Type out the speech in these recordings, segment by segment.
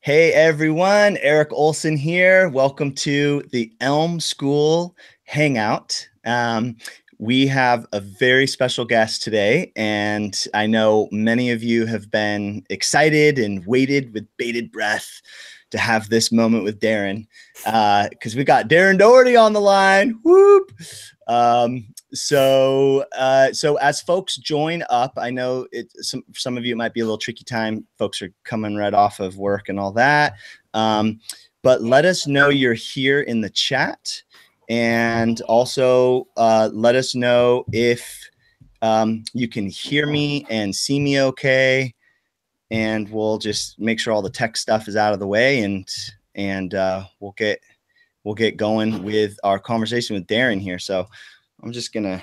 Hey everyone, Eric Olson here. Welcome to the Elm School Hangout. We have a very special guest today, and I know many of you have been excited and waited with bated breath to have this moment with Darren, because we got Darren Doherty on the line. Whoop! So as folks join up, I know some of you it might be a little tricky time. Folks are coming right off of work and all that. But let us know you're here in the chat, and also let us know if you can hear me and see me okay. And we'll just make sure all the tech stuff is out of the way, and we'll get going with our conversation with Darren here. So I'm just gonna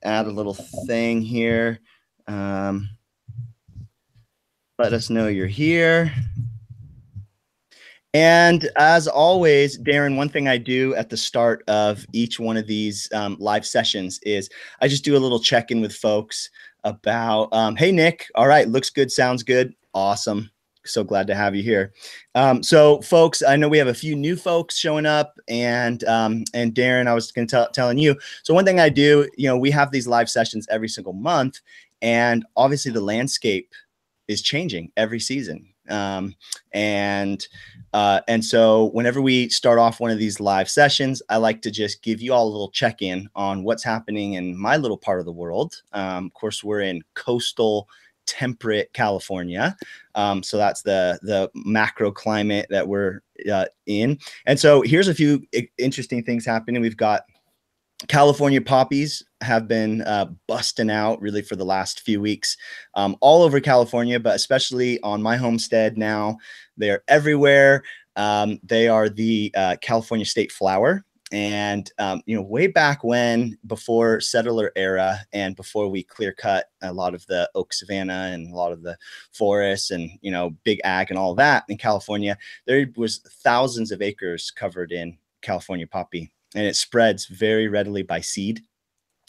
add a little thing here. Let us know you're here. And as always, Darren, one thing I do at the start of each one of these live sessions is I just do a little check-in with folks about, hey, Nick, all right, looks good, sounds good, awesome. So glad to have you here. So folks, I know we have a few new folks showing up, and Darren, I was going to telling you. So one thing I do, we have these live sessions every single month, and obviously the landscape is changing every season. And so whenever we start off one of these live sessions, I like to just give you all a little check-in on what's happening in my little part of the world. Of course, we're in coastal temperate California. So that's the macro climate that we're in. And so here's a few interesting things happening. We've got California poppies have been busting out really for the last few weeks, all over California, but especially on my homestead now. They're everywhere. They are the California state flower. And, way back when, before settler era and before we clear cut a lot of the oak savanna and a lot of the forests and, big ag and all of that in California, there was thousands of acres covered in California poppy, and it spreads very readily by seed.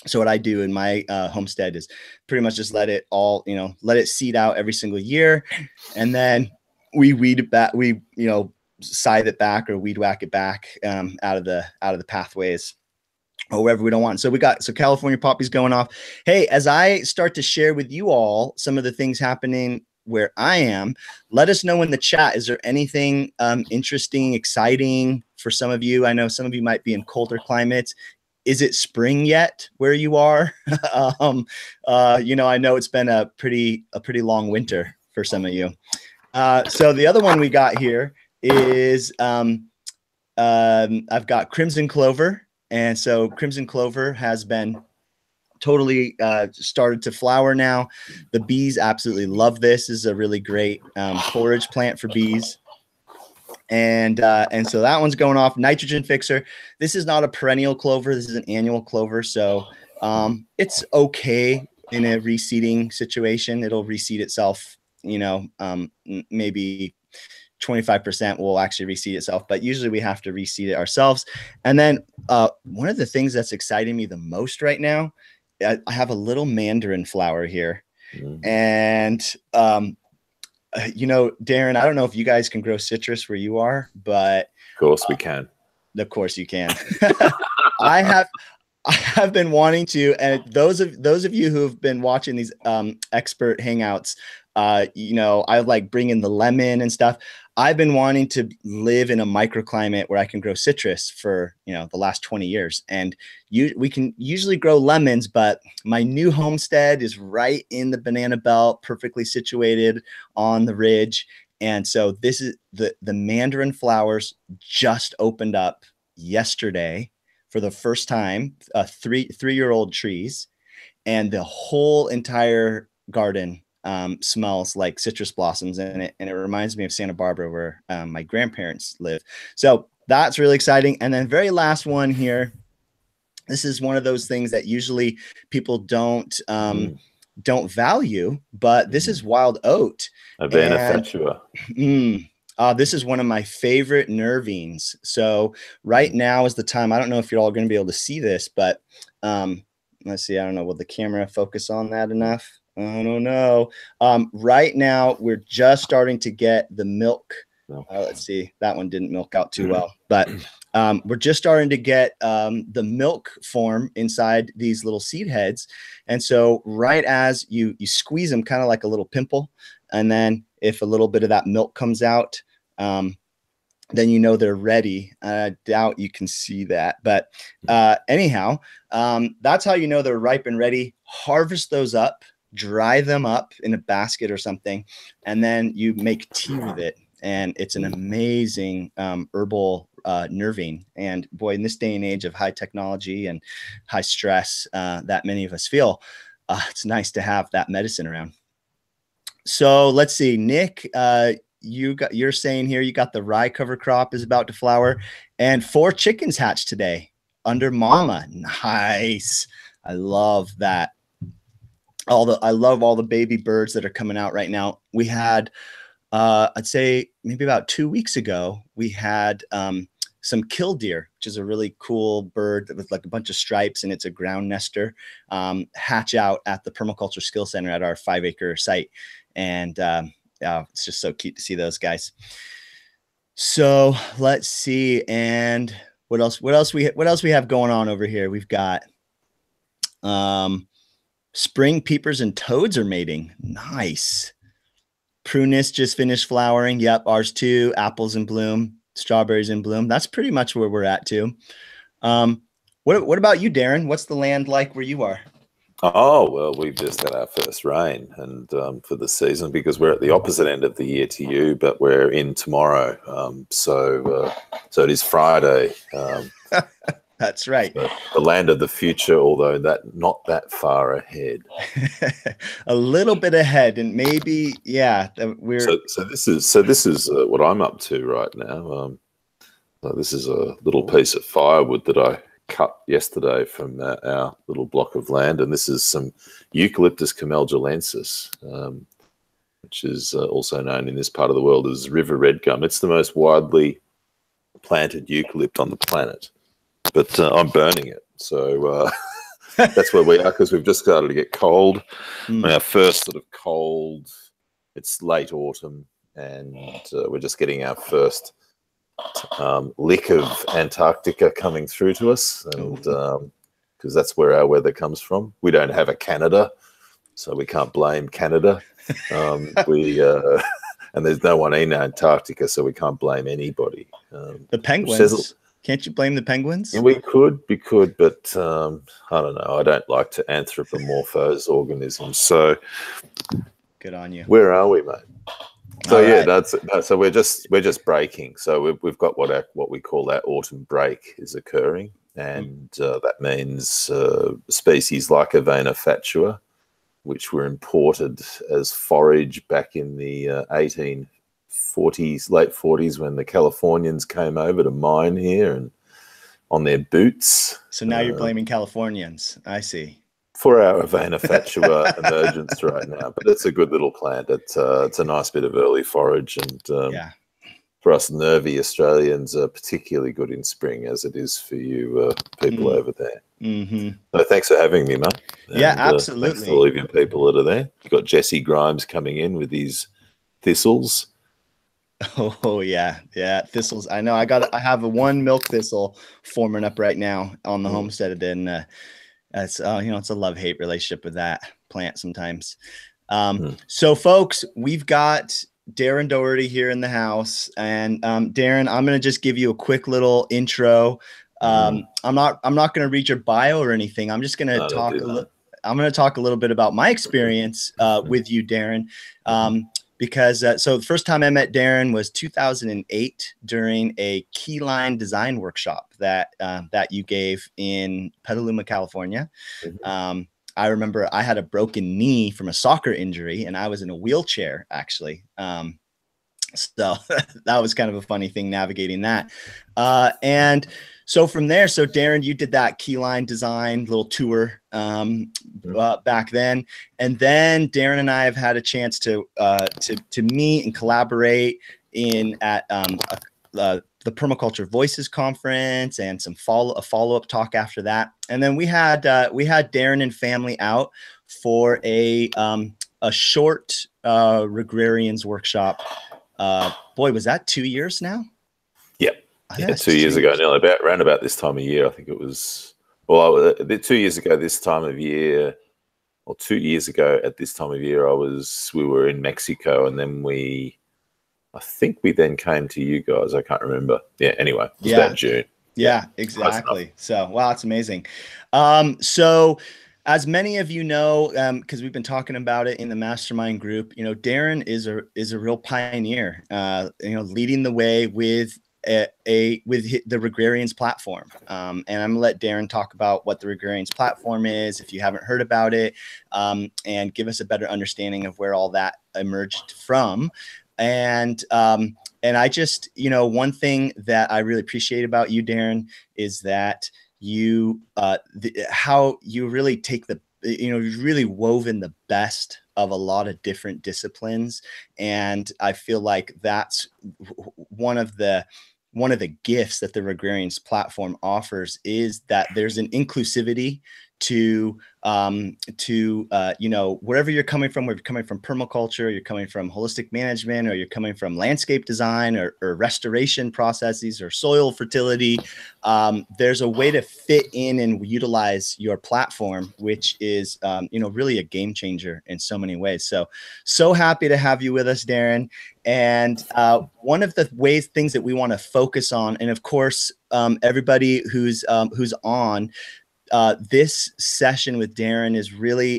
So what I do in my homestead is pretty much just let it all, let it seed out every single year. And then we weed it back, scythe it back or weed whack it back out of the pathways or wherever we don't want. So so California poppies going off. Hey, as I start to share with you all some of the things happening where I am, let us know in the chat. Is there anything interesting, exciting for some of you? I know some of you might be in colder climates. Is it spring yet where you are? I know it's been a pretty long winter for some of you. So the other one we got here is I've got crimson clover. And so crimson clover has been totally started to flower now. The bees absolutely love this. This is a really great forage plant for bees. And so that one's going off. Nitrogen fixer. This is not a perennial clover. This is an annual clover. So it's okay in a reseeding situation. It'll reseed itself, maybe 25% will actually reseed itself, but usually we have to reseed it ourselves. And then one of the things that's exciting me the most right now, I have a little mandarin flower here. Mm-hmm. And Darren, I don't know if you guys can grow citrus where you are, but of course we can. Of course you can. I have been wanting to, and those of you who have been watching these expert hangouts, I like bringing the lemon and stuff. I've been wanting to live in a microclimate where I can grow citrus for, the last 20 years. And we can usually grow lemons, but my new homestead is right in the banana belt, perfectly situated on the ridge. And so this is the mandarin flowers just opened up yesterday for the first time, three-year-old trees, and the whole entire garden smells like citrus blossoms in it. And it reminds me of Santa Barbara, where my grandparents live. So that's really exciting. And then very last one here. This is one of those things that usually people don't value, but this is wild oat. Havana fetua. This is one of my favorite nervines. So right now is the time. I don't know if you're all going to be able to see this, but let's see. I don't know. Will the camera focus on that enough? I don't know. Right now, we're just starting to get the milk No. Let's see, that one didn't milk out too well, but we're just starting to get the milk form inside these little seed heads. And so right as you squeeze them, kind of like a little pimple, and then if a little bit of that milk comes out, then you know they're ready. I doubt you can see that, but anyhow, that's how you know they're ripe and ready. Harvest those up, dry them up in a basket or something, and then you make tea with it. And it's an amazing herbal nervine. And boy, in this day and age of high technology and high stress that many of us feel, it's nice to have that medicine around. So let's see, Nick, you're saying here you got the rye cover crop is about to flower, and 4 chickens hatched today under mama. Nice. I love that. I love all the baby birds that are coming out right now. We had I'd say maybe about 2 weeks ago, we had some killdeer, which is a really cool bird with like a bunch of stripes, and it's a ground nester, hatch out at the Permaculture Skill Center at our 5-acre site. And it's just so cute to see those guys. So let's see. And what else we have going on over here? We've got spring peepers and toads are mating. Nice. Prunus just finished flowering. Yep, ours too. Apples in bloom, strawberries in bloom. That's pretty much where we're at too. What about you, Darren? What's the land like where you are? Oh, well, we've just had our first rain and for the season, because we're at the opposite end of the year to you, but we're in tomorrow. So it is Friday. That's right. The land of the future, although not that far ahead. A little bit ahead, and maybe, yeah. So this is what I'm up to right now. So this is a little piece of firewood that I cut yesterday from our little block of land, and this is some Eucalyptus cameldulensis, which is also known in this part of the world as river red gum. It's the most widely planted eucalypt on the planet. But I'm burning it, so that's where we are, because we've just started to get cold. Our first sort of cold, it's late autumn, and we're just getting our first lick of Antarctica coming through to us, and because that's where our weather comes from. We don't have a Canada, so we can't blame Canada. And there's no one in Antarctica, so we can't blame anybody. The penguins. Can't you blame the penguins? Yeah, we could, but I don't know. I don't like to anthropomorphize organisms. So good on you. Where are we, mate? So all yeah, right. so we're just breaking. So we've got what we call that autumn break is occurring, and that means species like Avena fatua, which were imported as forage back in the 1840s, late 40s, when the Californians came over to mine here and on their boots. So now you're blaming Californians. I see. For our Avena fatua emergence right now, but it's a good little plant. It's a nice bit of early forage, and yeah, for us nervy Australians, particularly good in spring, as it is for you people over there. So thanks for having me, mate. Yeah, absolutely. Thanks to all of you people that are there. You've got Jesse Grimes coming in with his thistles. Oh yeah, thistles. I know. I have a 1 milk thistle forming up right now on the homestead, and it's it's a love-hate relationship with that plant sometimes. So folks, we've got Darren Doherty here in the house, and Darren, I'm going to just give you a quick little intro. I'm not going to read your bio or anything. I'm just going to talk I'm going to talk a little bit about my experience with you, Darren. Because so the first time I met Darren was 2008 during a keyline design workshop that you gave in Petaluma, California. I remember I had a broken knee from a soccer injury, and I was in a wheelchair actually. So that was kind of a funny thing navigating that. And so from there, so Darren, you did that keyline design little tour back then, and then Darren and I have had a chance to meet and collaborate at the Permaculture Voices conference, and a follow-up talk after that. And then we had Darren and family out for a short agrarians workshop boy, was that 2 years now? Yeah. I think Yeah, that's 2 years ago, nearly around about this time of year, I think it was. Well, 2 years ago this time of year, or 2 years ago at this time of year, we were in Mexico, and then I think we then came to you guys. I can't remember. Yeah. Anyway, it was about June. Yeah, exactly. So, wow, it's amazing. So as many of you know, because we've been talking about it in the mastermind group, you know, Darren is a real pioneer, you know, leading the way with the Regrarians platform. And I'm gonna let Darren talk about what the Regrarians platform is, if you haven't heard about it, and give us a better understanding of where all that emerged from. And I just, you know, one thing that I really appreciate about you, Darren, is that you, how you really take you know, you've really woven the best of a lot of different disciplines. And I feel like that's one of the gifts that the Regrarians platform offers, is that there's an inclusivity to you know, wherever you're coming from, whether you're coming from permaculture, you're coming from holistic management, or you're coming from landscape design or restoration processes or soil fertility, there's a way to fit in and utilize your platform, which is you know, really a game changer in so many ways. So happy to have you with us, Darren. And one of the things that we want to focus on, and of course, everybody who's on this session with Darren is really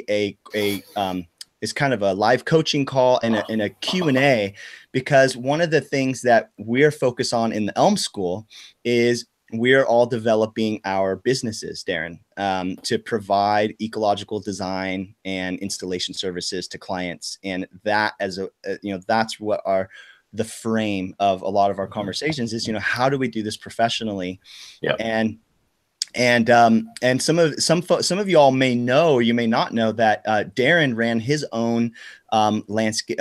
is kind of a live coaching call and a Q&A, because one of the things that we're focused on in the Elm School is we're all developing our businesses, Darren, to provide ecological design and installation services to clients. And that you know, that's what the frame of a lot of our conversations is, you know, how do we do this professionally? Yeah. And some of you all may know, or you may not know, that Darren ran his own landscape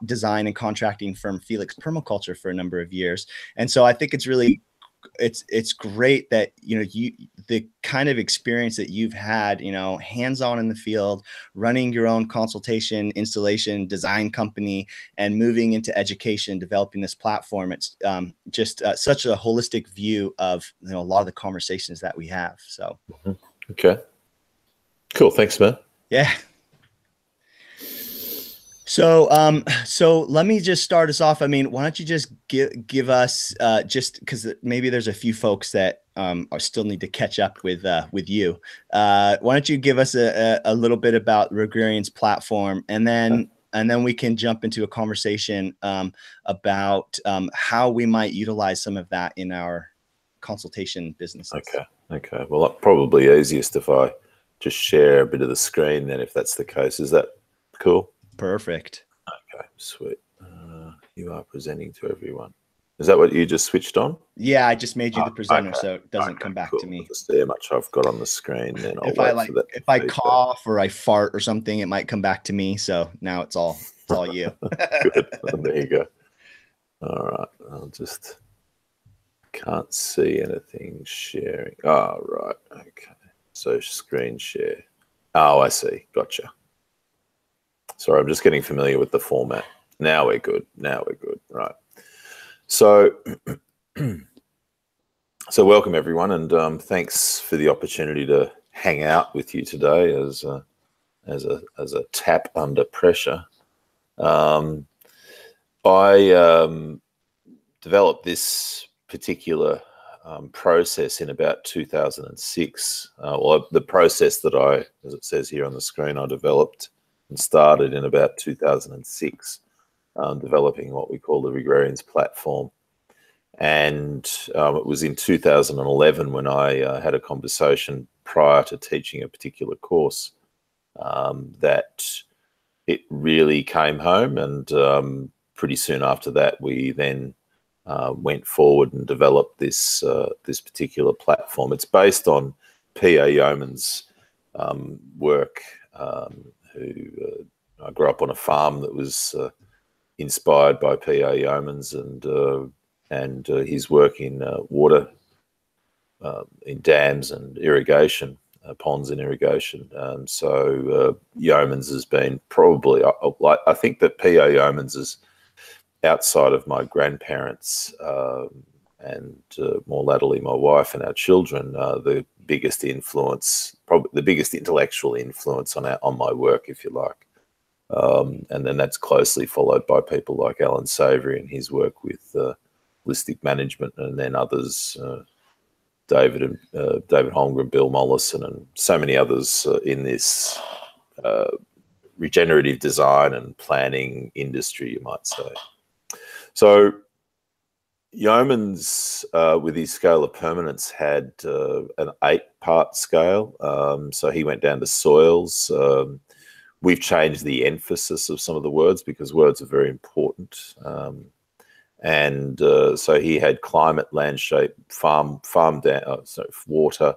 design and contracting firm, Felix Permaculture, for a number of years. And so I think it's really it's great that, you know, the kind of experience that you've had, you know, hands-on in the field, running your own consultation, installation, design company, and moving into education, developing this platform. It's just such a holistic view of, you know, a lot of the conversations that we have. So, okay, cool. Thanks, man. Yeah. So, so let me just start us off. I mean, why don't you just give us, just because maybe there's a few folks that still need to catch up with you. Why don't you give us a little bit about Regrarians platform, and then we can jump into a conversation about how we might utilize some of that in our consultation businesses. Okay. Well, probably easiest if I just share a bit of the screen then, if that's the case. Is that cool? Perfect. Okay, sweet. You are presenting to everyone. Is that what you just switched on? Yeah, I just made you the presenter, so it doesn't come back to me. I'll just see how much I've got on the screen, then I'll wait for that. If I cough or I fart or something, it might come back to me. So now it's all you. Good. There you go. All right. I'll just can't see anything sharing. Oh, right. Okay. So screen share. Oh, I see. Gotcha. Sorry, I'm just getting familiar with the format. Now we're good. Right. So, welcome everyone, and thanks for the opportunity to hang out with you today as a tap under pressure. I developed this particular process in about 2006. Well, the process that as it says here on the screen, I developed and started in about 2006, developing what we call the Regrarians platform. And it was in 2011 when I had a conversation prior to teaching a particular course that it really came home. And pretty soon after that, we then went forward and developed this particular platform. It's based on P.A. Yeoman's work. I grew up on a farm that was inspired by P.A. Yeoman's and his work in water, in dams and irrigation, ponds and irrigation. So Yeoman's has been probably, I think that P.A. Yeoman's is outside of my grandparents and more latterly my wife and our children, the biggest influence, probably the biggest intellectual influence on my work, if you like. And then that's closely followed by people like Alan Savory and his work with holistic management, and then others, David Holmgren, Bill Mollison, and so many others in this regenerative design and planning industry, you might say. So Yeomans, with his scale of permanence, had an 8-part scale. So he went down to soils. We've changed the emphasis of some of the words because words are very important. So he had climate, landscape, water,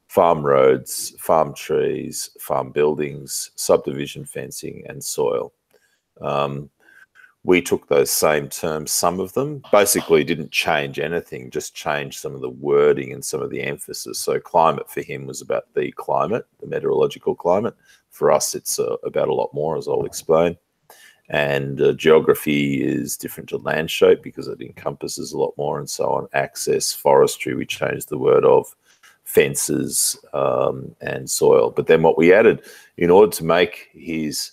farm roads, farm trees, farm buildings, subdivision fencing, and soil. We took those same terms, some of them, basically didn't change anything, just changed some of the wording and some of the emphasis. So climate for him was about the climate, the meteorological climate. For us, it's about a lot more, as I'll explain. And geography is different to landscape because it encompasses a lot more, and so on. Access, forestry, we changed the word of, fences, and soil. But then what we added, in order to make his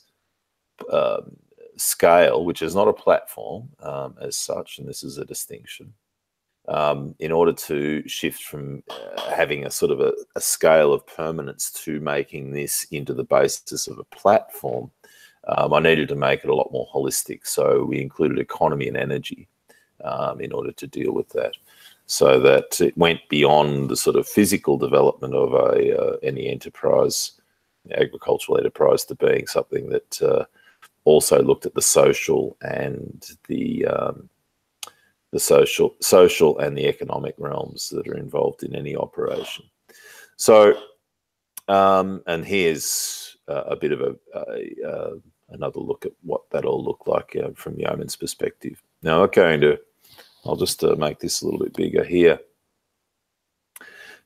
scale, which is not a platform as such, and this is a distinction, in order to shift from having a sort of a scale of permanence to making this into the basis of a platform, I needed to make it a lot more holistic. So we included economy and energy in order to deal with that, so that it went beyond the sort of physical development of any enterprise, agricultural enterprise, to being something that also looked at the social and the social and the economic realms that are involved in any operation. So, and here's a bit of another look at what that all looked like from Yeoman's perspective. Now, I'll just make this a little bit bigger here.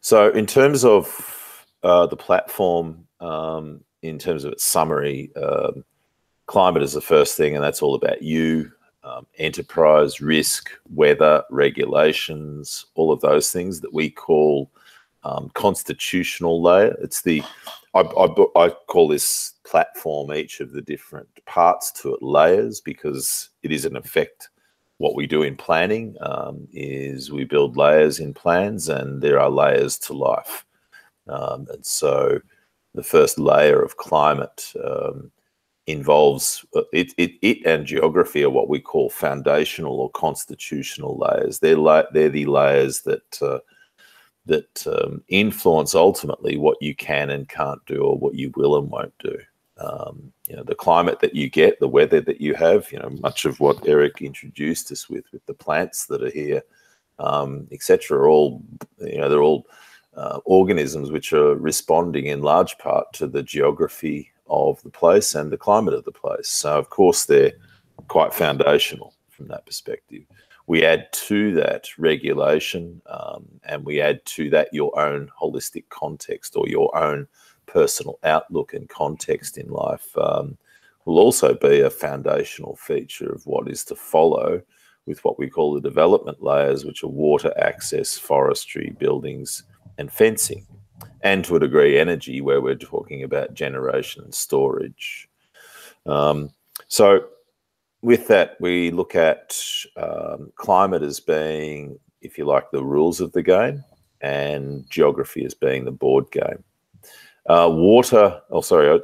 So in terms of the platform, in terms of its summary, climate is the first thing, and that's all about you, enterprise, risk, weather, regulations, all of those things that we call constitutional layer. It's the, I call this platform, each of the different parts to it, layers, because it is in effect what we do in planning, is we build layers in plans, and there are layers to life. And so the first layer of climate involves it and geography are what we call foundational or constitutional layers. They're the layers that influence ultimately what you can and can't do, or what you will and won't do. The climate that you get, the weather that you have, much of what Eric introduced us with the plants that are here, etc., are all, they're all organisms which are responding in large part to the geography of the place and the climate of the place. So of course they're quite foundational from that perspective. We add to that regulation, and we add to that your own holistic context, or your own personal outlook and context in life, will also be a foundational feature of what is to follow, with what we call the development layers, which are water, access, forestry, buildings, and fencing. And to a degree, energy, where we're talking about generation and storage. So with that, we look at climate as being, if you like, the rules of the game, and geography as being the board game.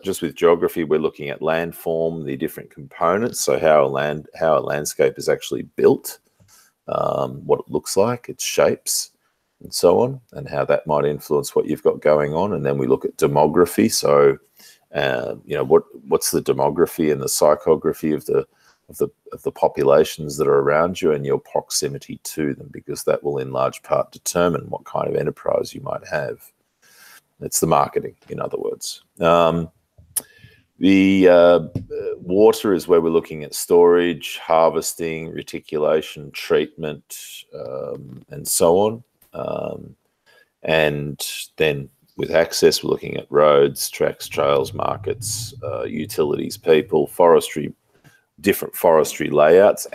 Just with geography, we're looking at landform, the different components, so how a landscape is actually built, what it looks like, its shapes, and so on, and how that might influence what you've got going on. And then we look at demography. So, what's the demography and the psychography of the populations that are around you, and your proximity to them, because that will in large part determine what kind of enterprise you might have. It's the marketing, in other words. The water is where we're looking at storage, harvesting, reticulation, treatment, and so on. And then with access, we're looking at roads, tracks, trails, markets, utilities, people, forestry, different forestry layouts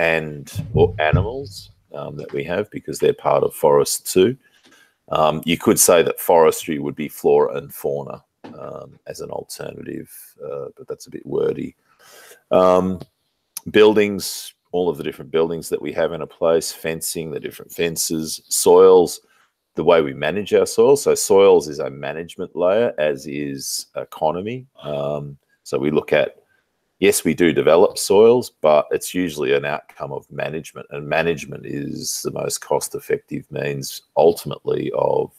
or animals that we have, because they're part of forest too. You could say that forestry would be flora and fauna as an alternative, but that's a bit wordy. Buildings, all of the different buildings that we have in a place, fencing, the different fences, soils, the way we manage our soils. So soils is a management layer, as is economy. So we look at, yes, we do develop soils, but it's usually an outcome of management, and management is the most cost-effective means ultimately of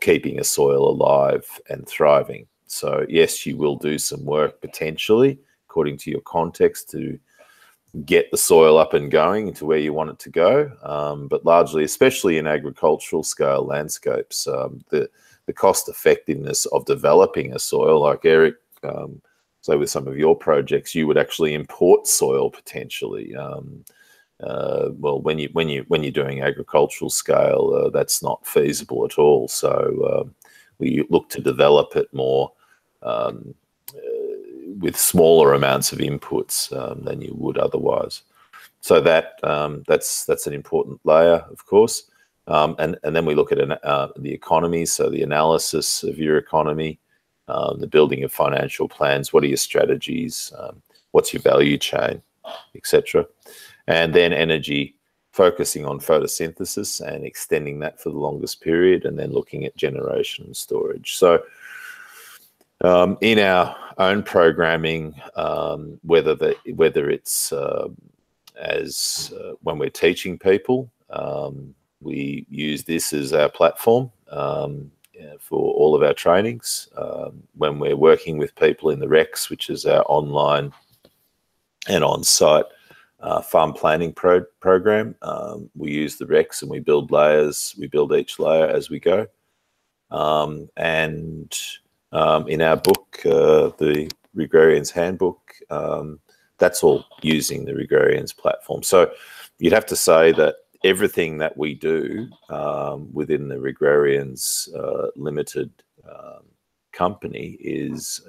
keeping a soil alive and thriving. So yes, you will do some work potentially according to your context to get the soil up and going into where you want it to go. But largely, especially in agricultural scale landscapes, the cost effectiveness of developing a soil, like Eric, so with some of your projects, you would actually import soil potentially. Well, when you're doing agricultural scale, that's not feasible at all. So we look to develop it more with smaller amounts of inputs than you would otherwise. So that's an important layer, of course. And then we look at the economy, so the analysis of your economy, the building of financial plans. What are your strategies? What's your value chain, etc. And then energy, focusing on photosynthesis and extending that for the longest period, and then looking at generation and storage. So in our own programming, whether it's when we're teaching people, we use this as our platform for all of our trainings. When we're working with people in the REX, which is our online and on-site farm planning program, we use the REX and we build layers. We build each layer as we go. And in our book, the Regrarians Handbook, that's all using the Regrarians platform. So you'd have to say that everything that we do within the Regrarians Limited company is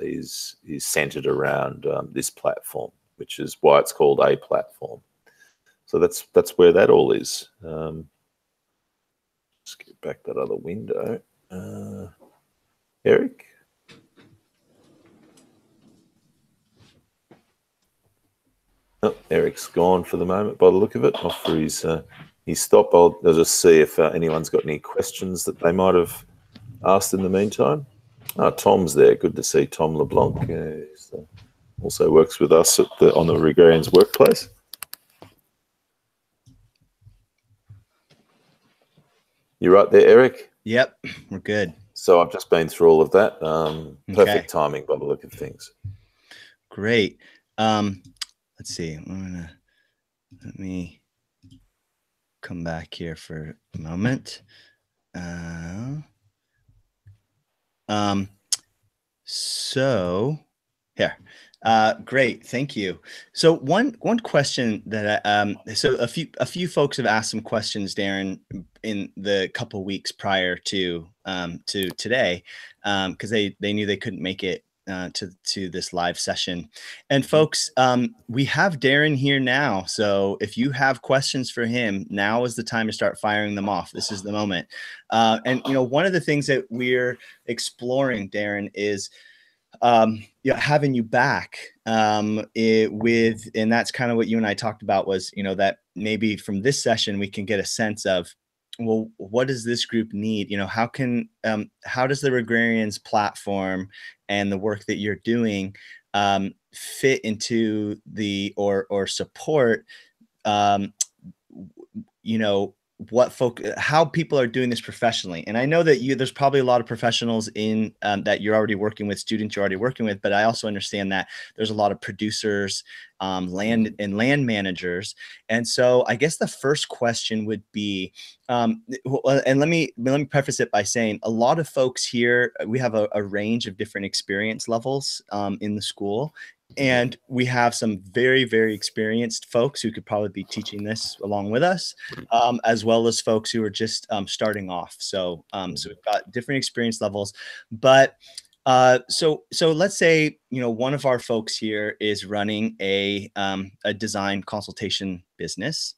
centered around this platform, which is why it's called a platform. So that's where that all is. Let's get back that other window. Eric? Oh, Eric's gone for the moment by the look of it, off for his stop. I'll just see if anyone's got any questions that they might have asked in the meantime. Tom's there. Good to see Tom LeBlanc. Also works with us on the Regrarians Workplace. You right there, Eric? Yep, we're good. So I've just been through all of that. Perfect timing by the look of things. Great. Let's see. Let me come back here for a moment. So here. Great, thank you. So one question that so a few folks have asked some questions, Darren, in the couple weeks prior to today, because they knew they couldn't make it to this live session. And folks, we have Darren here now. So if you have questions for him, now is the time to start firing them off. This is the moment. And one of the things that we're exploring, Darren, is having you back and that's kind of what you and I talked about was, that maybe from this session we can get a sense of, well, what does this group need? How does the Regrarians platform and the work that you're doing fit into or support, how people are doing this professionally. And I know that there's probably a lot of professionals in that you're already working with, students you're already working with, but I also understand that there's a lot of producers, land managers. And so I guess the first question would be, and let me preface it by saying a lot of folks here, we have a range of different experience levels in the school. And we have some very, very experienced folks who could probably be teaching this along with us, as well as folks who are just starting off. So, so we've got different experience levels. But So let's say, one of our folks here is running a design consultation business,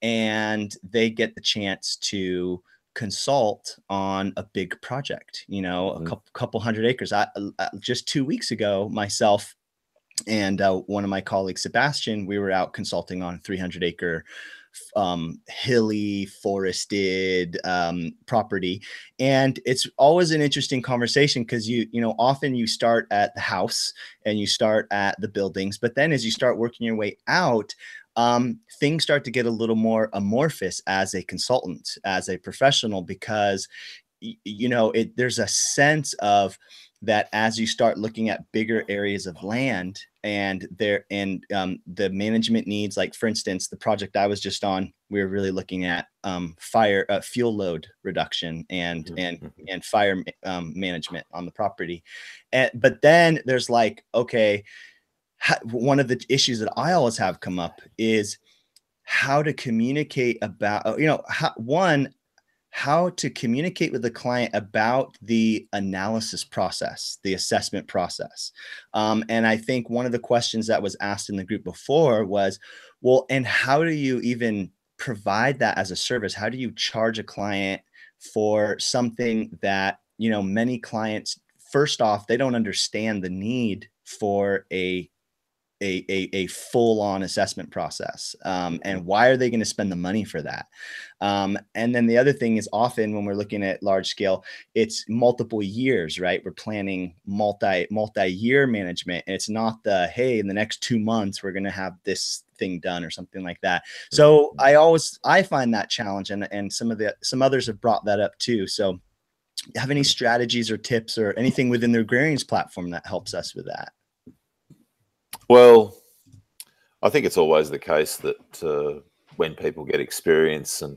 and they get the chance to consult on a big project, a couple 100 acres. Just 2 weeks ago, myself and one of my colleagues, Sebastian, we were out consulting on a 300-acre hilly forested property. And it's always an interesting conversation because often you start at the house and you start at the buildings, but then as you start working your way out, things start to get a little more amorphous as a consultant, as a professional, because there's a sense of that as you start looking at bigger areas of land and the management needs, like for instance, the project I was just on, we were really looking at fuel load reduction and fire management on the property. But then there's like, okay, one of the issues that I always have come up is how to communicate about, how to communicate with the client about the analysis process, the assessment process. And I think one of the questions that was asked in the group before was, well, and how do you even provide that as a service? How do you charge a client for something that, many clients, first off, they don't understand the need for a full-on assessment process, and why are they going to spend the money for that? And then the other thing is, often when we're looking at large scale, it's multiple years, right? We're planning multi-year management, and it's not hey, in the next 2 months we're going to have this thing done or something like that. So I find that challenge, and some others have brought that up too. So have any strategies or tips or anything within the Agrarians platform that helps us with that? Well, I think it's always the case that when people get experience, and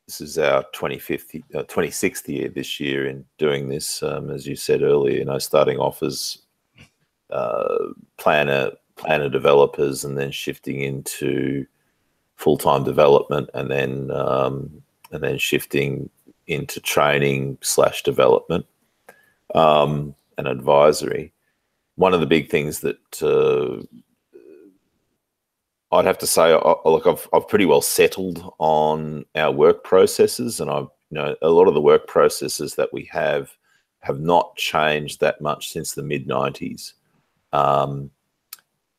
this is our 26th year this year in doing this, as you said earlier, starting off as planner developers, and then shifting into full-time development, and then shifting into training / development and advisory. One of the big things that I'd have to say, look, I've pretty well settled on our work processes, and a lot of the work processes that we have not changed that much since the mid-90s.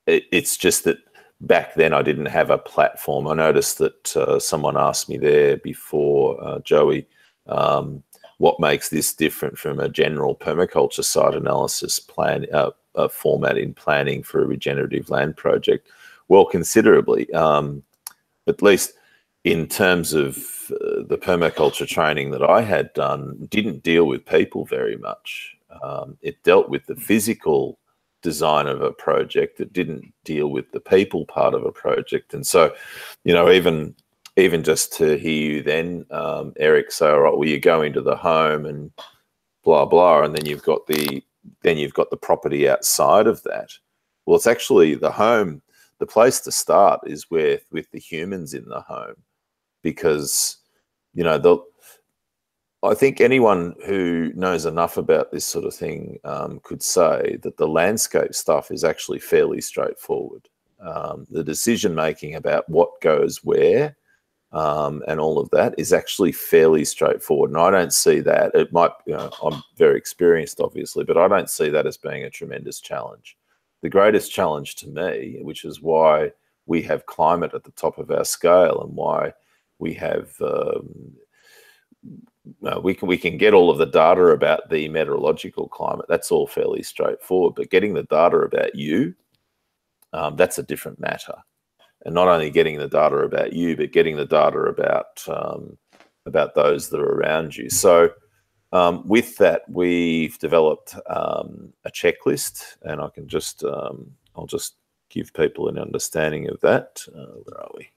It's just that back then I didn't have a platform. I noticed that someone asked me there before, Joey, what makes this different from a general permaculture site analysis plan format in planning for a regenerative land project? Well, considerably, at least in terms of the permaculture training that I had done, didn't deal with people very much. It dealt with the physical design of a project. It didn't deal with the people part of a project. And so, even just to hear you then, Eric, say, all right, well, you go into the home and blah, blah, and then you've got the property outside of that. Well, it's actually the home. The place to start is with the humans in the home, because, I think anyone who knows enough about this sort of thing could say that the landscape stuff is actually fairly straightforward. The decision-making about what goes where and all of that is actually fairly straightforward. And I don't see that. It might, I'm very experienced, obviously, but I don't see that as being a tremendous challenge. The greatest challenge to me, which is why we have climate at the top of our scale, and why we have we can get all of the data about the meteorological climate. That's all fairly straightforward. But getting the data about you, that's a different matter. And not only getting the data about you, but getting the data about those that are around you. So with that, we've developed a checklist, and I can just I'll just give people an understanding of that. Where are we?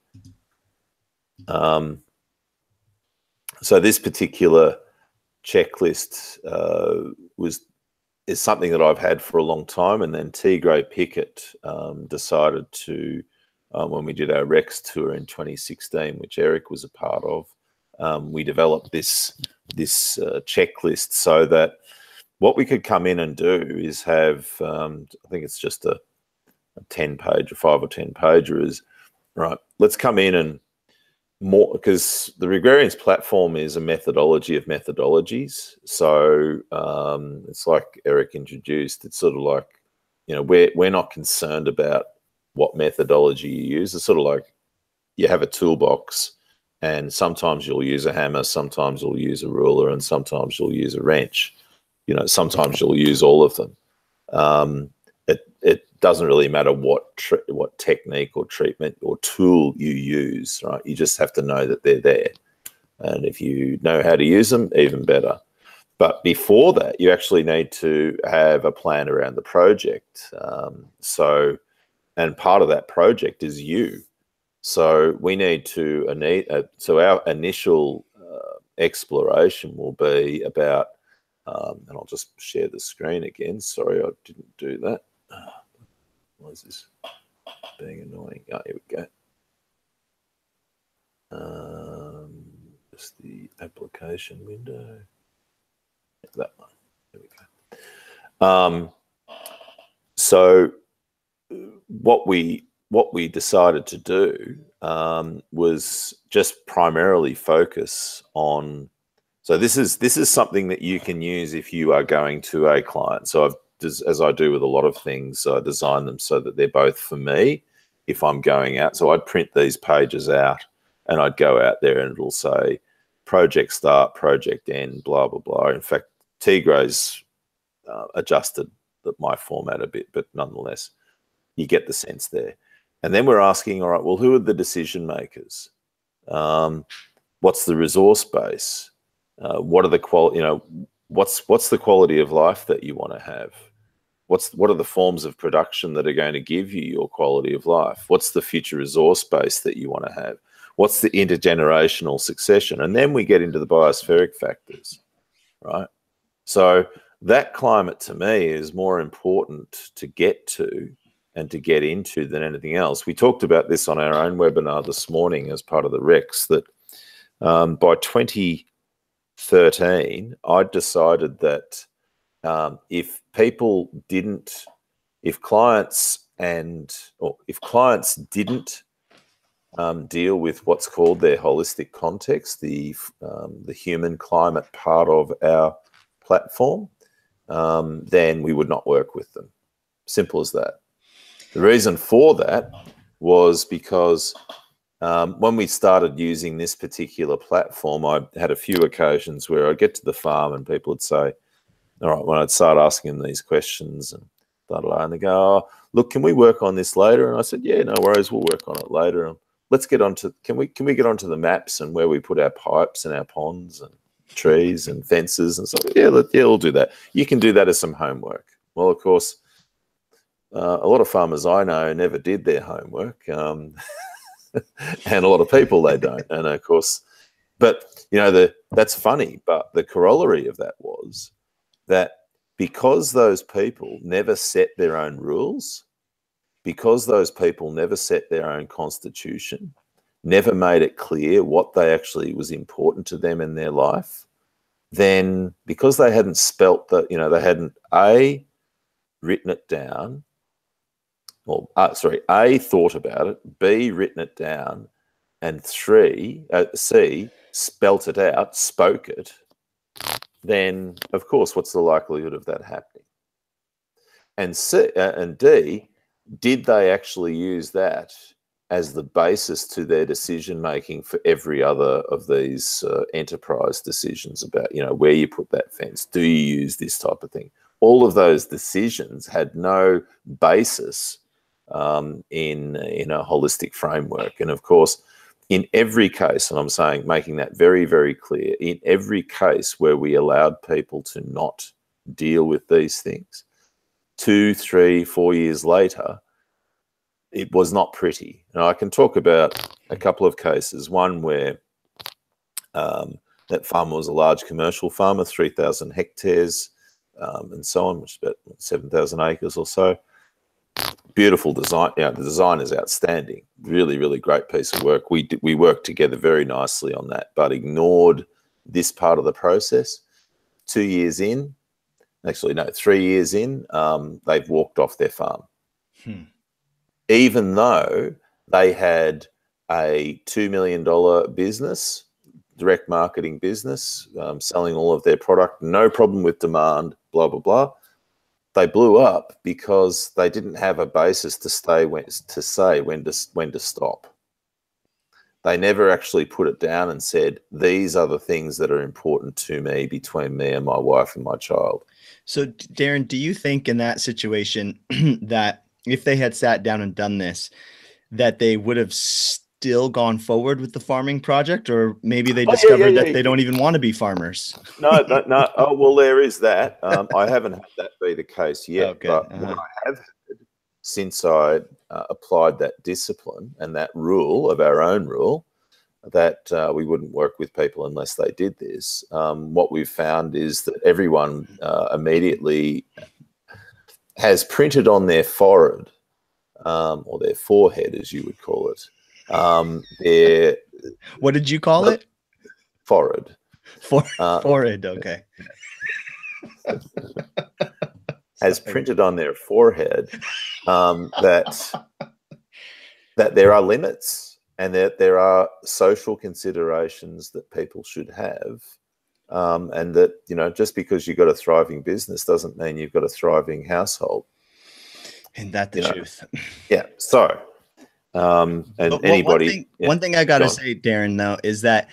So this particular checklist is something that I've had for a long time, and then T. Gray Pickett decided to, when we did our Rex tour in 2016, which Eric was a part of, we developed this checklist so that what we could come in and do is have, I think it's just a 10-page, a 5 or 10 pager is, right, let's come in and more, because the Regrarians platform is a methodology of methodologies. So it's like Eric introduced, it's sort of like, you know, we're not concerned about what methodology you use. It's sort of like you have a toolbox, and sometimes you'll use a hammer, sometimes you'll use a ruler, and sometimes you'll use a wrench. You know, sometimes you'll use all of them. It doesn't really matter what technique or treatment or tool you use, right? You just have to know that they're there. And if you know how to use them, even better. But before that, you actually need to have a plan around the project. And part of that project is you. So we need to, so our initial exploration will be about, and I'll just share the screen again. Sorry, I didn't do that. Why is this being annoying? Oh, here we go. Just the application window. That one. There we go. So what we decided to do was just primarily focus on. So this is something that you can use if you are going to a client. So as I do with a lot of things, I design them so that they're both for me if I'm going out. So I'd print these pages out and I'd go out there and it'll say project start, project end, blah, blah, blah. In fact, Tigray's adjusted my format a bit, but nonetheless, you get the sense there. And then we're asking, all right, well, who are the decision makers? What's the resource base? What are the quality? You know, what's the quality of life that you want to have? What are the forms of production that are going to give you your quality of life? What's the future resource base that you want to have? What's the intergenerational succession? And then we get into the biospheric factors, right? So that climate to me is more important to get to and to get into than anything else. We talked about this on our own webinar this morning as part of the Rex, that by 2013, I decided that if clients didn't deal with what's called their holistic context, the human climate part of our platform, then we would not work with them. Simple as that. The reason for that was because when we started using this particular platform, I had a few occasions where I'd get to the farm and people would say, all right, when I'd start asking them these questions and blah, blah, blah, and they go, oh, look, can we work on this later? And I said, yeah, no worries, we'll work on it later. And let's get onto, can we get onto the maps and where we put our pipes and our ponds and trees and fences and stuff? Yeah, we'll do that. You can do that as some homework. Well, of course, a lot of farmers I know never did their homework, and a lot of people, they don't. And of course, but you know, that's funny. But the corollary of that was that because those people never set their own rules, because those people never set their own constitution, never made it clear what they actually was important to them in their life, then because they hadn't spelt that, you know, they hadn't written it down, or A, thought about it, B, written it down, and C, spelt it out, spoke it, then of course, what's the likelihood of that happening? And D, did they actually use that as the basis to their decision making for every other of these enterprise decisions about, you know, where you put that fence? Do you use this type of thing? All of those decisions had no basis in a holistic framework. And of course, in every case, and I'm saying, making that very, very clear, in every case where we allowed people to not deal with these things, 2, 3, 4 years later, it was not pretty. And I can talk about a couple of cases. One where that farmer was a large commercial farmer, 3,000 hectares and so on, which is about 7,000 acres or so. Beautiful design. You know, the design is outstanding. Really, really great piece of work. We worked together very nicely on that, but ignored this part of the process. 2 years in, actually, no, 3 years in, they've walked off their farm. Even though they had a $2 million business, direct marketing business, selling all of their product, no problem with demand, blah, blah, blah. They blew up because they didn't have a basis to say when to stop. They never actually put it down and said, these are the things that are important to me between me and my wife and my child. So, Darren, do you think in that situation that if they had sat down and done this, that they would have still gone forward with the farming project, or maybe they discovered that they don't even want to be farmers? No. Oh, well, there is that. I haven't had that be the case yet. Okay. But what I have heard since I applied that discipline and that rule of our own rule, that we wouldn't work with people unless they did this. What we've found is that everyone immediately has printed on their forehead, or their forehead, as you would call it. What did you call it? Forehead. Forehead, okay. Has printed on their forehead that there are limits, and that there are social considerations that people should have, and that, you know, just because you've got a thriving business doesn't mean you've got a thriving household. Isn't that the truth? Yeah. So, and anybody. One thing I got to say, Darren, though, is that,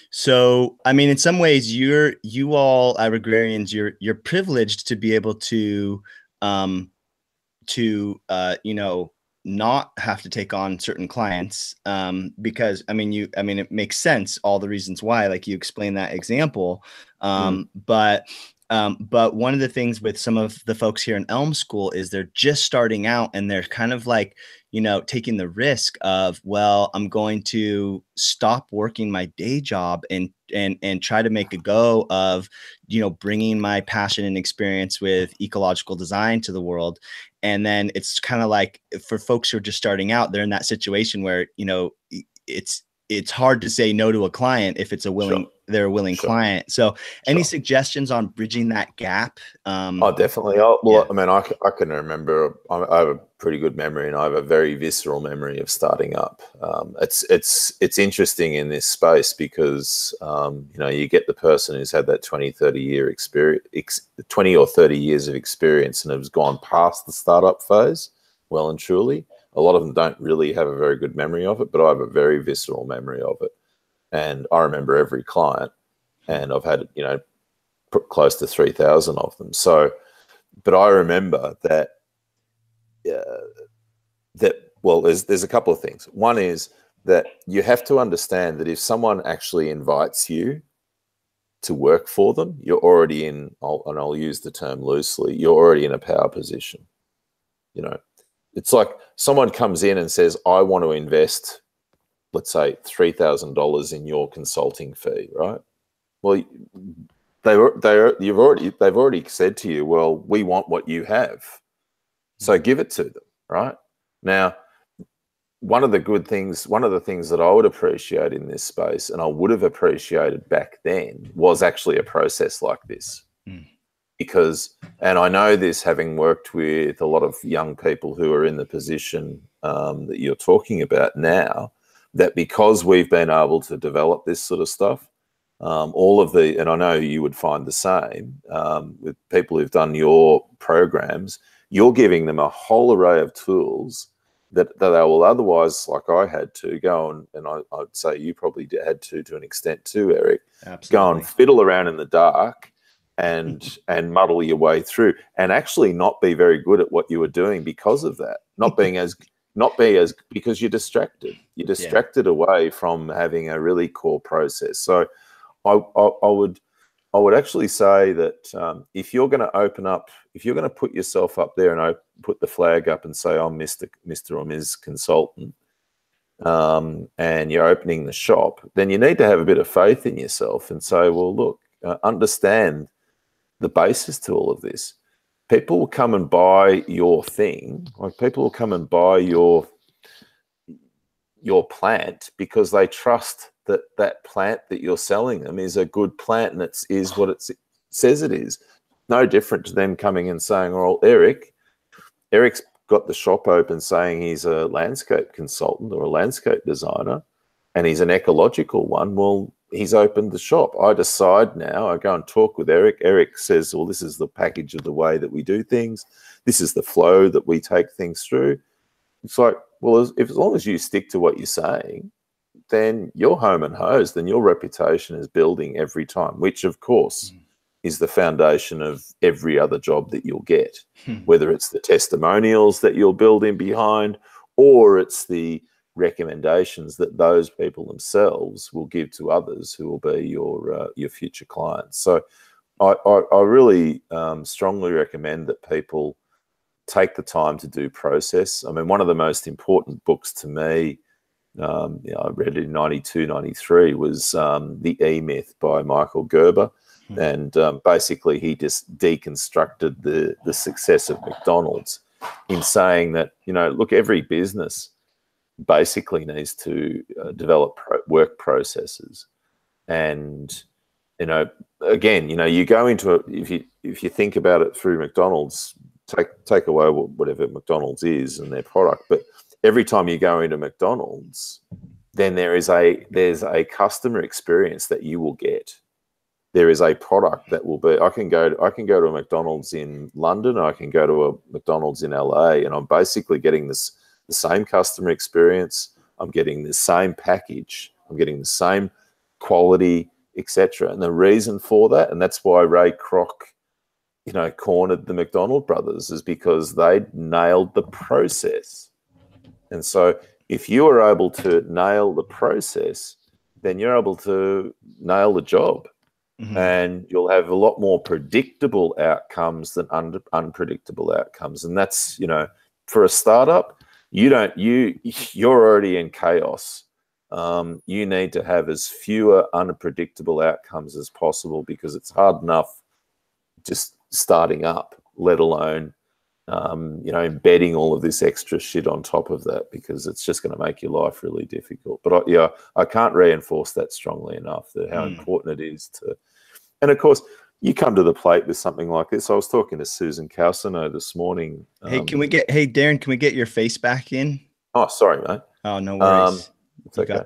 so, I mean, in some ways, you all agrarians, you're privileged to be able to, you know, not have to take on certain clients, because I mean, it makes sense, all the reasons why, like you explained that example. But one of the things with some of the folks here in Elm School is they're just starting out, and they're kind of like, you know, taking the risk of, well, I'm going to stop working my day job and try to make a go of, you know, bringing my passion and experience with ecological design to the world. And then it's kind of like, for folks who are just starting out, they're in that situation where, you know, it's hard to say no to a client if it's they're a willing client. So any suggestions on bridging that gap? Oh, definitely. Well, I mean, I can remember, I have a pretty good memory, and I have a very visceral memory of starting up. It's interesting in this space because, you know, you get the person who's had that 20 or 30 years of experience and has gone past the startup phase well and truly. A lot of them don't really have a very good memory of it, but I have a very visceral memory of it. And I remember every client, and I've had, you know, close to 3,000 of them. So, but I remember that, well, there's a couple of things. One is that you have to understand that if someone actually invites you to work for them, you're already in, and I'll use the term loosely, you're already in a power position. You know, it's like someone comes in and says, I want to invest, let's say, $3,000 in your consulting fee, right? Well, they've already said to you, well, we want what you have, so give it to them, right? Now, one of the things that I would appreciate in this space, and I would have appreciated back then, was actually a process like this. Because, and I know this having worked with a lot of young people who are in the position that you're talking about now, that because we've been able to develop this sort of stuff, and I know you would find the same with people who've done your programs, you're giving them a whole array of tools that they will otherwise, like I had to go and I'd say you probably had to an extent too, Eric. Absolutely. Go and fiddle around in the dark and muddle your way through, and actually not be very good at what you were doing because of that. Because you're distracted. You're distracted away from having a really core process. So I would actually say that if you're going to open up, if you're going to put yourself up there and put the flag up and say, I'm Mr. or Ms. Consultant, and you're opening the shop, then you need to have a bit of faith in yourself and say, well, look, understand the basis to all of this. People will come and buy your thing, like people will come and buy your plant because they trust that that plant that you're selling them is a good plant and is what it says it is. no different to them coming and saying, "Well, Eric's got the shop open, saying he's a landscape consultant or a landscape designer, and he's an ecological one." Well, he's opened the shop. I decide now, I go and talk with Eric. Eric says, well, this is the package of the way that we do things. This is the flow that we take things through. It's like, well, as long as you stick to what you're saying, then you're home and hosed, then your reputation is building every time, which of course is the foundation of every other job that you'll get, whether it's the testimonials that you'll build in behind, or it's the recommendations that those people themselves will give to others who will be your future clients. So I really strongly recommend that people take the time to do process. I mean, one of the most important books to me, I read it in 92, 93, was The E-Myth by Michael Gerber. And basically he just deconstructed the success of McDonald's in saying that, look, every business basically needs to develop work processes. And, again, you go into if you think about it through McDonald's, take away whatever McDonald's is and their product, but every time you go into McDonald's, then there's a customer experience that you will get. There is a product that will be. I can go to a McDonald's in London. I can go to a McDonald's in LA, and I'm basically getting the same customer experience. I'm getting the same package. I'm getting the same quality, etc. And the reason for that, and that's why Ray Kroc, cornered the McDonald brothers, is because they nailed the process. And so if you are able to nail the process, then you're able to nail the job. And you'll have a lot more predictable outcomes than unpredictable outcomes. And that's, for a startup, you're already in chaos. You need to have as fewer unpredictable outcomes as possible, because it's hard enough just starting up, let alone embedding all of this extra shit on top of that, because it's just going to make your life really difficult. But I can't reinforce that strongly enough, that how important it is to. And of course, you come to the plate with something like this. I was talking to Susan Calcino this morning. Hey, Darren, can we get your face back in? Oh, sorry, mate. Oh, no worries. It's okay.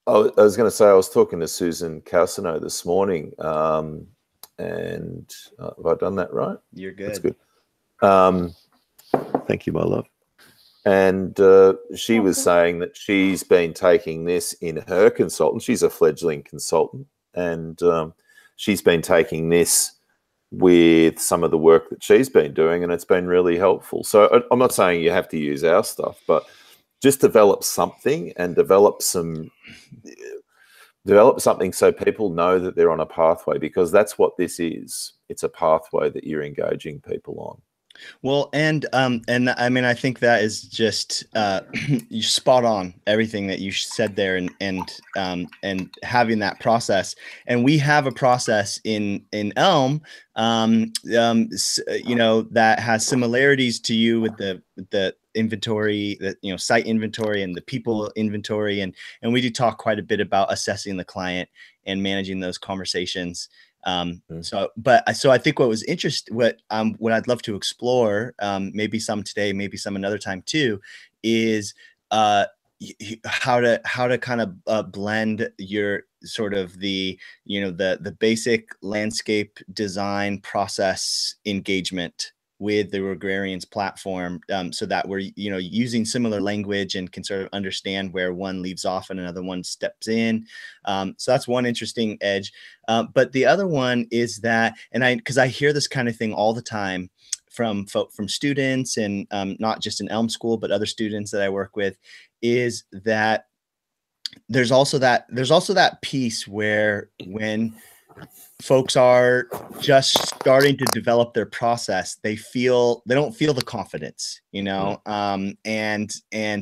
I was going to say, I was talking to Susan Calcino this morning, and have I done that right? You're good. That's good. Thank you, my love. And she was saying that she's been taking this in her consultant. She's a fledgling consultant, and she's been taking this with some of the work that she's been doing, and it's been really helpful. So I'm not saying you have to use our stuff, but just develop something and develop something so people know that they're on a pathway, because that's what this is. It's a pathway that you're engaging people on. Well, and I mean, I think that is just you spot on everything that you said there, and having that process. And we have a process in Elm, that has similarities to you with the inventory, site inventory and the people inventory, and we do talk quite a bit about assessing the client and managing those conversations. So I think what I'd love to explore, maybe some today, maybe some another time too, is how to kind of blend your sort of the basic landscape design process engagement with the Regrarians platform, so that we're using similar language and can sort of understand where one leaves off and another one steps in. So that's one interesting edge. But the other one is that, because I hear this kind of thing all the time from students, and not just in Elm School, but other students that I work with, is that there's also that piece where when folks are just starting to develop their process, they don't feel the confidence, and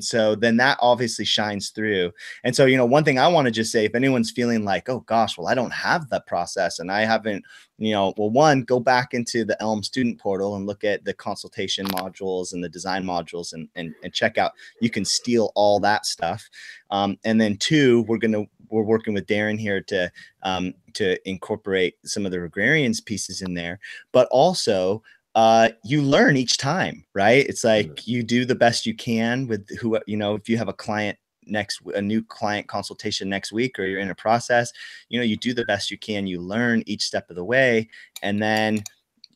so then that obviously shines through. And so, one thing I want to just say, if anyone's feeling like, oh gosh, well, I don't have that process and I haven't, one, go back into the Elm student portal and look at the consultation modules and the design modules and check out, you can steal all that stuff. And then two, we're going to we're working with Darren here to incorporate some of the agrarians pieces in there, but also you learn each time, right? It's like you do the best you can with who, you know, if you have a new client consultation next week, or you're in a process, you know, you do the best you can, you learn each step of the way. And then,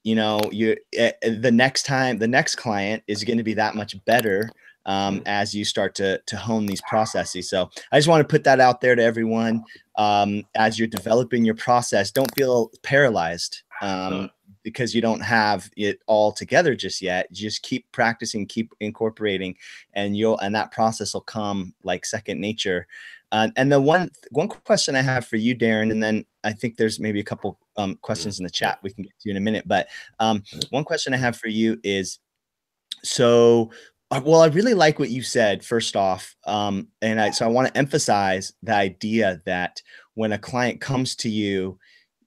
you know, the next client is going to be that much better as you start to hone these processes. So I just want to put that out there to everyone. As you're developing your process, don't feel paralyzed because you don't have it all together just yet. Just keep practicing, keep incorporating, and that process will come like second nature. And the one question I have for you, Darren, and then I think there's maybe a couple questions in the chat we can get to in a minute. But one question I have for you is, so, well, I really like what you said, first off. So I want to emphasize the idea that when a client comes to you,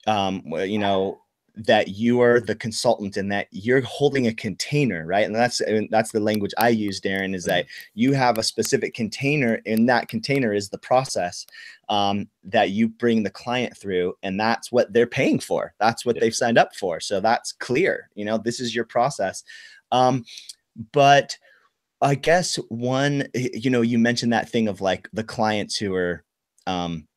you know, that you are the consultant and that you're holding a container, right? And that's the language I use, Darren, is that you have a specific container, and that container is the process that you bring the client through, and that's what they're paying for. That's what they've signed up for. So that's clear, you know, this is your process. But I guess you know, you mentioned that thing of like the clients who are,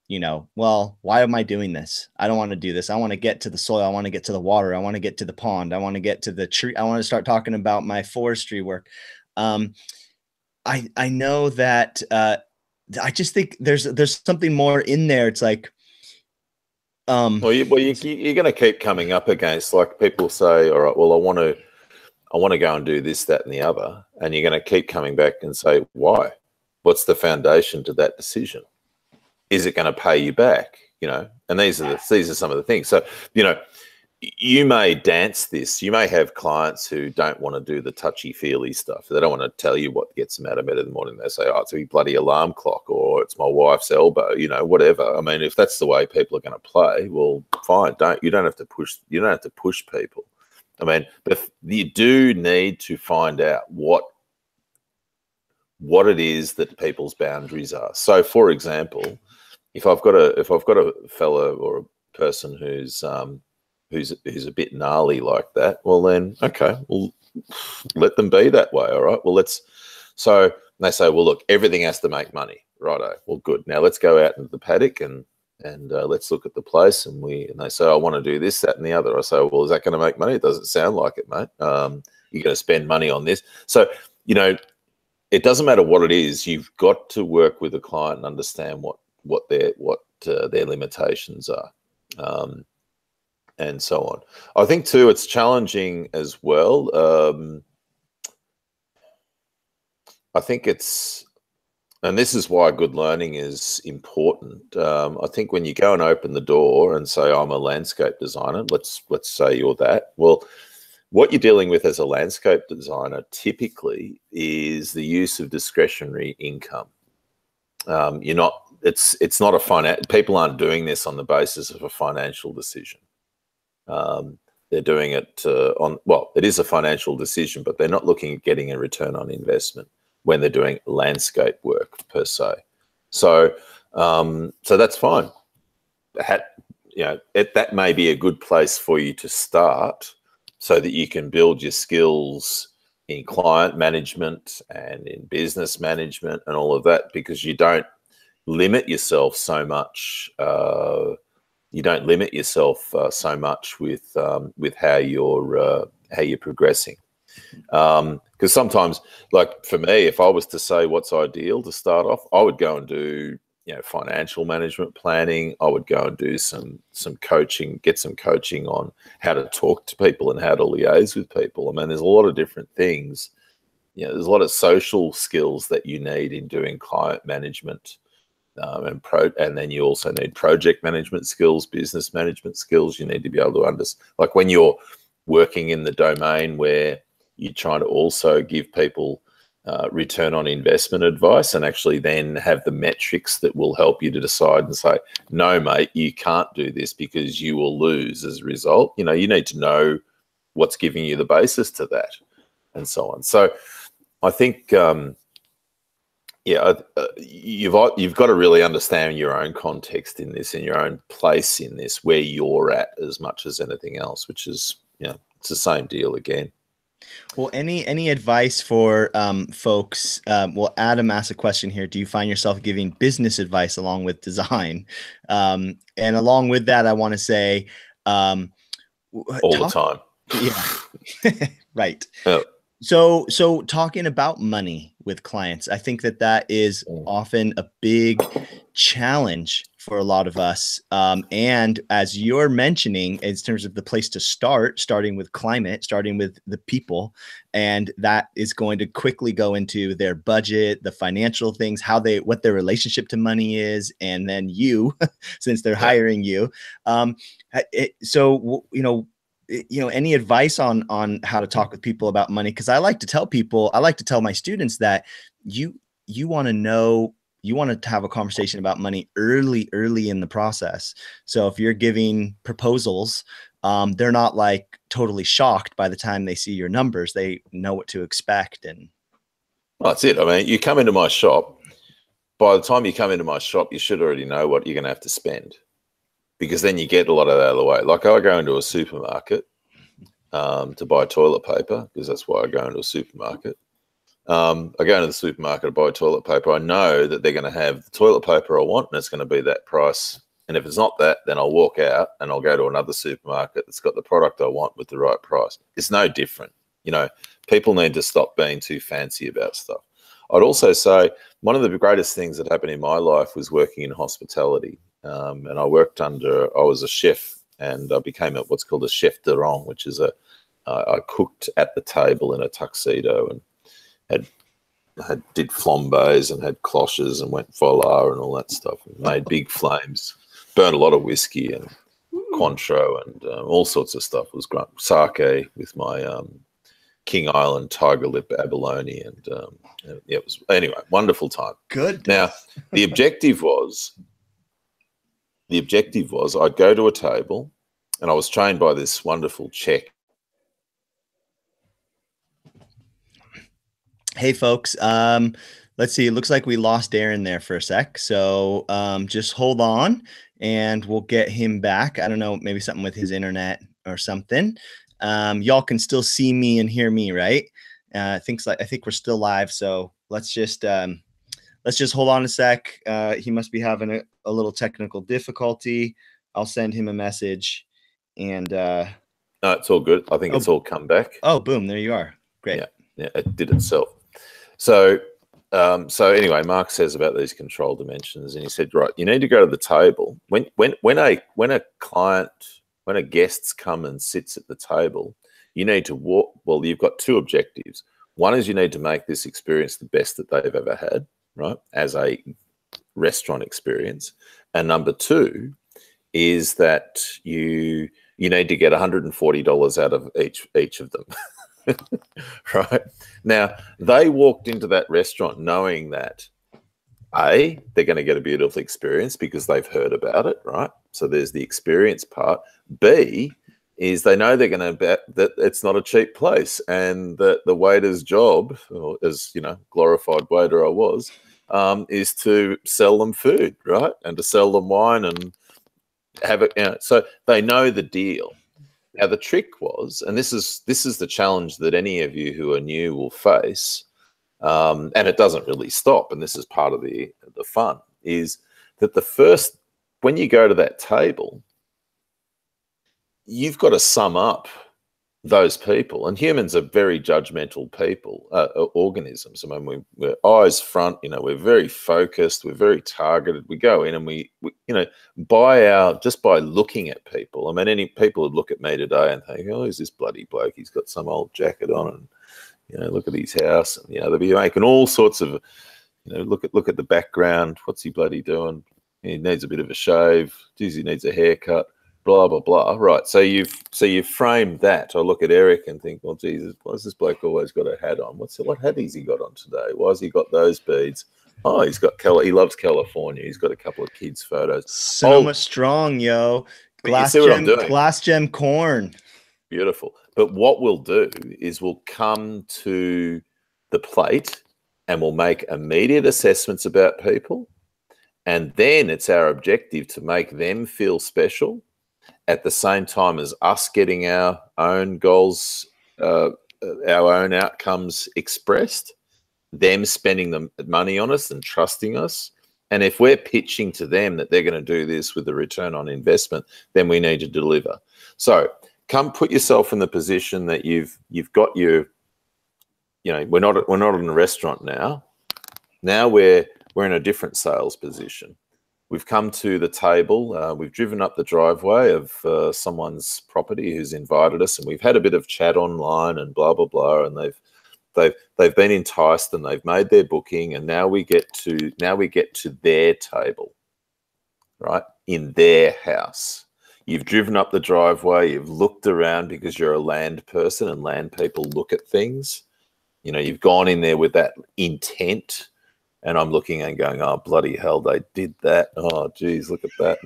you know, well, why am I doing this? I don't want to do this. I want to get to the soil. I want to get to the water. I want to get to the pond. I want to get to the tree. I want to start talking about my forestry work. I know that I just think there's something more in there. It's like, well, you're going to keep coming up against, like, people say, all right, well, I want to go and do this, that, and the other, and you're going to keep coming back and say, why? What's the foundation to that decision? Is it going to pay you back? You know, and these are some of the things. So, you know, you may dance this. You may have clients who don't want to do the touchy-feely stuff. They don't want to tell you what gets them out of bed in the morning. They say, oh, it's a bloody alarm clock, or it's my wife's elbow, you know, whatever. I mean, if that's the way people are going to play, well, fine. You don't have to push people. I mean, but you do need to find out what it is that people's boundaries are. So, for example, if I've got a fellow or a person who's a bit gnarly like that, well then, okay, well, let them be that way. All right. Well, so they say, well, look, everything has to make money. Righto. Well, good. Now let's go out into the paddock and let's look at the place. And they say, I want to do this, that, and the other. I say, well, is that going to make money? It doesn't sound like it, mate. You're going to spend money on this. So, you know, it doesn't matter what it is. You've got to work with the client and understand what their limitations are, and so on. I think too, it's challenging as well. I think and this is why good learning is important. I think when you go and open the door and say, I'm a landscape designer, let's say you're that. Well, what you're dealing with as a landscape designer typically is the use of discretionary income. It's not a finance. People aren't doing this on the basis of a financial decision. They're doing it it is a financial decision, but they're not looking at getting a return on investment when they're doing landscape work per se. So that's fine. That may be a good place for you to start, so that you can build your skills in client management and in business management and all of that, because you don't limit yourself so much. You don't limit yourself so much with how you're progressing. Because sometimes, like for me, if I was to say what's ideal to start off, I would go and do financial management planning. I would go and do some coaching, get some coaching on how to talk to people and how to liaise with people. I mean, there's a lot of different things. There's a lot of social skills that you need in doing client management. And then you also need project management skills, business management skills. You need to be able to understand, like when you're working in the domain where you're trying to also give people return on investment advice, and actually then have the metrics that will help you to decide and say, no, mate, you can't do this because you will lose as a result. You need to know what's giving you the basis to that, and so on. So I think, Yeah, you've got to really understand your own context in this and your own place in this, where you're at as much as anything else, which is, it's the same deal again. Well, any advice for folks? Well, Adam asked a question here. Do you find yourself giving business advice along with design? And along with that, I want to say, All the time. Yeah, right. Yeah. So talking about money with clients, I think that is often a big challenge for a lot of us. And as you're mentioning, in terms of the place to start, starting with climate, starting with the people, and that is going to quickly go into their budget, the financial things, what their relationship to money is, and then you, since they're hiring you. Any advice on how to talk with people about money? Because I like to tell my students that you want to have a conversation about money early in the process. So if you're giving proposals, they're not like totally shocked by the time they see your numbers. They know what to expect. And well, that's it. I mean, you come into my shop. By the time you come into my shop, you should already know what you're going to have to spend, because then you get a lot of that out of the way. Like, I go into a supermarket to buy toilet paper, because that's why I go into a supermarket. I go into the supermarket to buy toilet paper. I know that they're going to have the toilet paper I want, and it's going to be that price. And if it's not that, then I'll walk out and I'll go to another supermarket that's got the product I want with the right price. It's no different. People need to stop being too fancy about stuff. I'd also say one of the greatest things that happened in my life was working in hospitality. And I was a chef, and I became what's called a chef de rang, which is I cooked at the table in a tuxedo, and did flambés and had cloches and went voila and all that stuff, and made big flames, burned a lot of whiskey and Cointreau and all sorts of stuff. It was great. Sake with my King Island tiger lip abalone, and it was, anyway, wonderful time. Good. Now, the objective was I'd go to a table, and I was trained by this wonderful Czech. Hey, folks. Let's see. It looks like we lost Darren there for a sec. So just hold on and we'll get him back. I don't know, maybe something with his internet or something. Y'all can still see me and hear me, right? I think we're still live. So let's just hold on a sec. He must be having a little technical difficulty. I'll send him a message, and no, it's all good. I think it's all come back. Oh, boom! There you are. Great. Yeah, it did itself. So anyway, Mark says about these control dimensions, and he said, right, you need to go to the table when a guest come and sits at the table. You need to walk. Well, you've got two objectives. One is you need to make this experience the best that they've ever had, right, as a restaurant experience. And number two is that you need to get $140 out of each of them. Right? Now, they walked into that restaurant knowing that A, they're going to get a beautiful experience because they've heard about it, right? So there's the experience part. B is they know they're going to bet that it's not a cheap place, and that the waiter's job, or as glorified waiter I was, is to sell them food, right? And to sell them wine and have it. So they know the deal. Now, the trick was, and this is the challenge that any of you who are new will face, and it doesn't really stop, and this is part of the fun, is that when you go to that table, you've got to sum up those people. And humans are very judgmental people, organisms. I mean, we're eyes front, we're very focused, we're very targeted. We go in and we just by looking at people, I mean, any people would look at me today and think, oh, who's this bloody bloke? He's got some old jacket on, and, look at his house. And, they'll be making all sorts of, look at the background. What's he bloody doing? He needs a bit of a shave. Geez, he needs a haircut. Blah blah blah. Right. So you've framed that. I look at Eric and think, well, Jesus, why has this bloke always got a hat on? What hat has he got on today? Why has he got those beads? Oh, he loves California. He's got a couple of kids' photos. Sonoma strong, yo. Glass gem corn. Beautiful. But what we'll do is we'll come to the plate and we'll make immediate assessments about people. And then it's our objective to make them feel special at the same time as us getting our own goals, our own outcomes expressed, them spending the money on us and trusting us. And if we're pitching to them that they're going to do this with a return on investment, then we need to deliver. So come put yourself in the position that you've got your, we're not in a restaurant now. Now we're in a different sales position. We've come to the table. We've driven up the driveway of someone's property who's invited us, and we've had a bit of chat online and blah blah blah. And they've been enticed and they've made their booking, and now we get to their table, right, in their house. You've driven up the driveway. You've looked around because you're a land person, and land people look at things. You've gone in there with that intent. And I'm looking and going, oh, bloody hell, they did that. Oh, geez, look at that.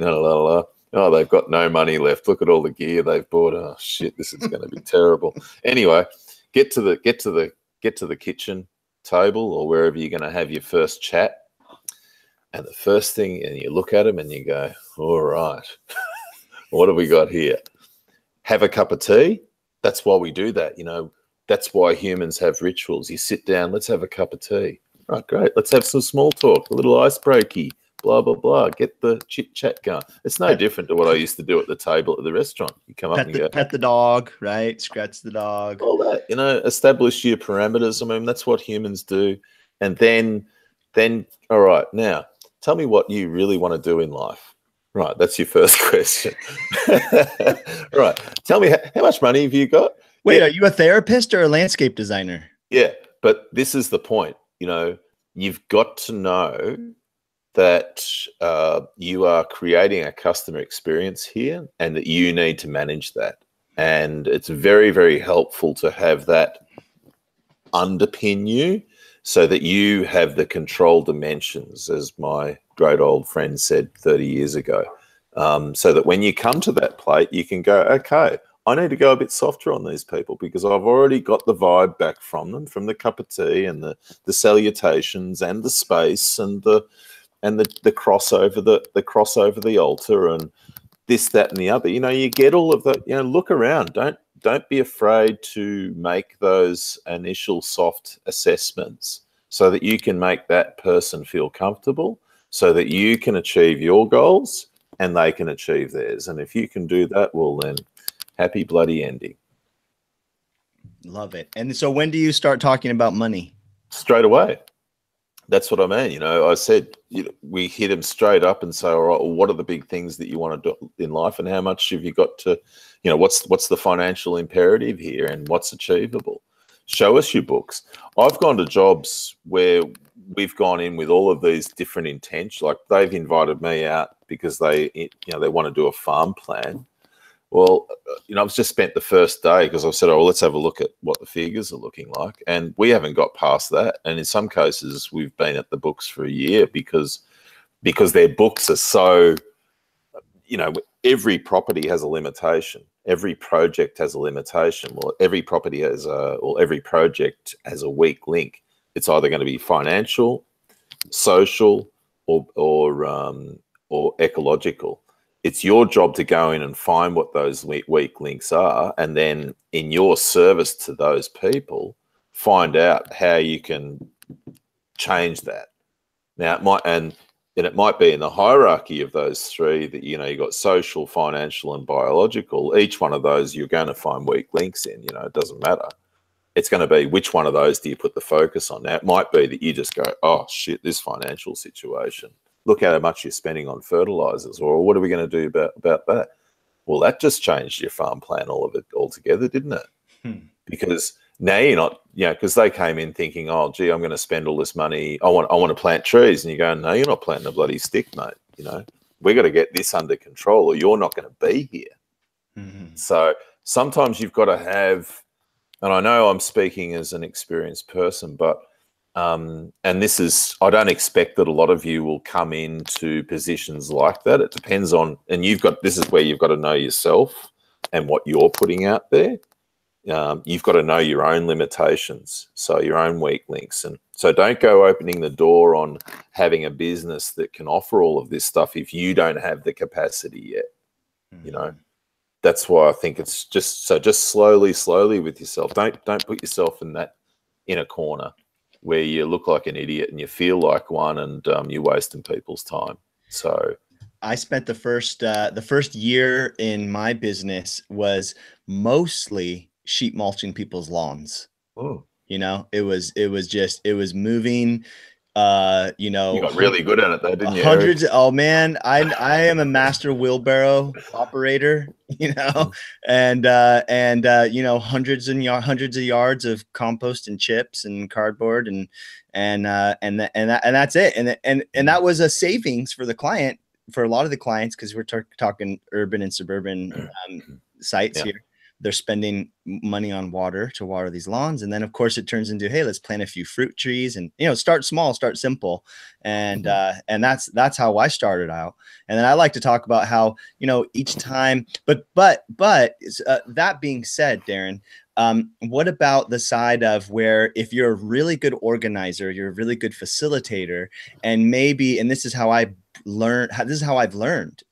Oh, they've got no money left. Look at all the gear they've bought. Oh, shit, this is going to be terrible. Anyway, get to the kitchen table or wherever you're going to have your first chat. And the first thing, and you look at them and you go, all right, what have we got here? Have a cup of tea. That's why we do that. That's why humans have rituals. You sit down, let's have a cup of tea. Right, great. Let's have some small talk, a little icebreaky, blah, blah, blah. Get the chit-chat going. It's no different to what I used to do at the table at the restaurant. You come up and go, pet the dog, right? Scratch the dog. All that, establish your parameters. I mean, that's what humans do. And then, all right, now, tell me what you really want to do in life. Right, that's your first question. Right, tell me, how much money have you got? Wait, are you a therapist or a landscape designer? Yeah, but this is the point. You've got to know that you are creating a customer experience here and that you need to manage that. And it's very, very helpful to have that underpin you so that you have the control dimensions, as my great old friend said 30 years ago, so that when you come to that plate, you can go, okay, I need to go a bit softer on these people because I've already got the vibe back from them, from the cup of tea and the salutations and the space and the cross over the altar and this, that, and the other. You get all of that. Look around. Don't be afraid to make those initial soft assessments so that you can make that person feel comfortable, so that you can achieve your goals and they can achieve theirs. And if you can do that, well then, happy bloody ending. Love it. And so when do you start talking about money? Straight away. That's what I mean. I said we hit them straight up and say, all right, well, what are the big things that you want to do in life and how much have you got to, what's the financial imperative here and what's achievable? Show us your books. I've gone to jobs where we've gone in with all of these different intents. Like they've invited me out because they want to do a farm plan. Well, I've just spent the first day because I've said, oh, well, let's have a look at what the figures are looking like. And we haven't got past that. And in some cases, we've been at the books for a year because their books are so, every property has a limitation. Every project has a limitation. Well, every property has every project has a weak link. It's either going to be financial, social, or ecological. It's your job to go in and find what those weak links are, and then in your service to those people, find out how you can change that. Now, it might be in the hierarchy of those three that, you've got social, financial, and biological. Each one of those you're going to find weak links in, it doesn't matter. It's going to be which one of those do you put the focus on. Now, it might be that you just go, oh, shit, this financial situation. Look at how much you're spending on fertilizers, or what are we going to do about that? Well, that just changed your farm plan altogether, didn't it? Because now you're not, because they came in thinking, oh, gee, I'm going to spend all this money. I want to plant trees. And you go, no, you're not planting a bloody stick, mate. We've got to get this under control or you're not going to be here. So sometimes you've got to have, and I know I'm speaking as an experienced person, but and this is, I don't expect that a lot of you will come into positions like that. It depends on, and this is where you've got to know yourself and what you're putting out there. you've got to know your own limitations, so your own weak links. And so don't go opening the door on having a business that can offer all of this stuff if you don't have the capacity yet. You know, that's why I think it's just slowly with yourself. Don't put yourself in a corner where you look like an idiot and you feel like one, and you're wasting people's time. So I spent the first year in my business was mostly sheet mulching people's lawns. oh, You know, it was moving, you you know, got really good at it though, didn't you, Eric? hundreds. Oh man, I am a master wheelbarrow operator, you know, and you know, hundreds of yards of compost and chips and cardboard and that's it. And that was a savings for the client, for a lot of the clients, because we're talking urban and suburban sites here. They're spending money on water to water these lawns. And then of course it turns into, hey, let's plant a few fruit trees and, you know, start small, start simple. And that's how I started out. And then I like to talk about how, you know, each time, but that being said, Darren, what about the side of where if you're a really good organizer, you're a really good facilitator, and maybe, and this is how I've learned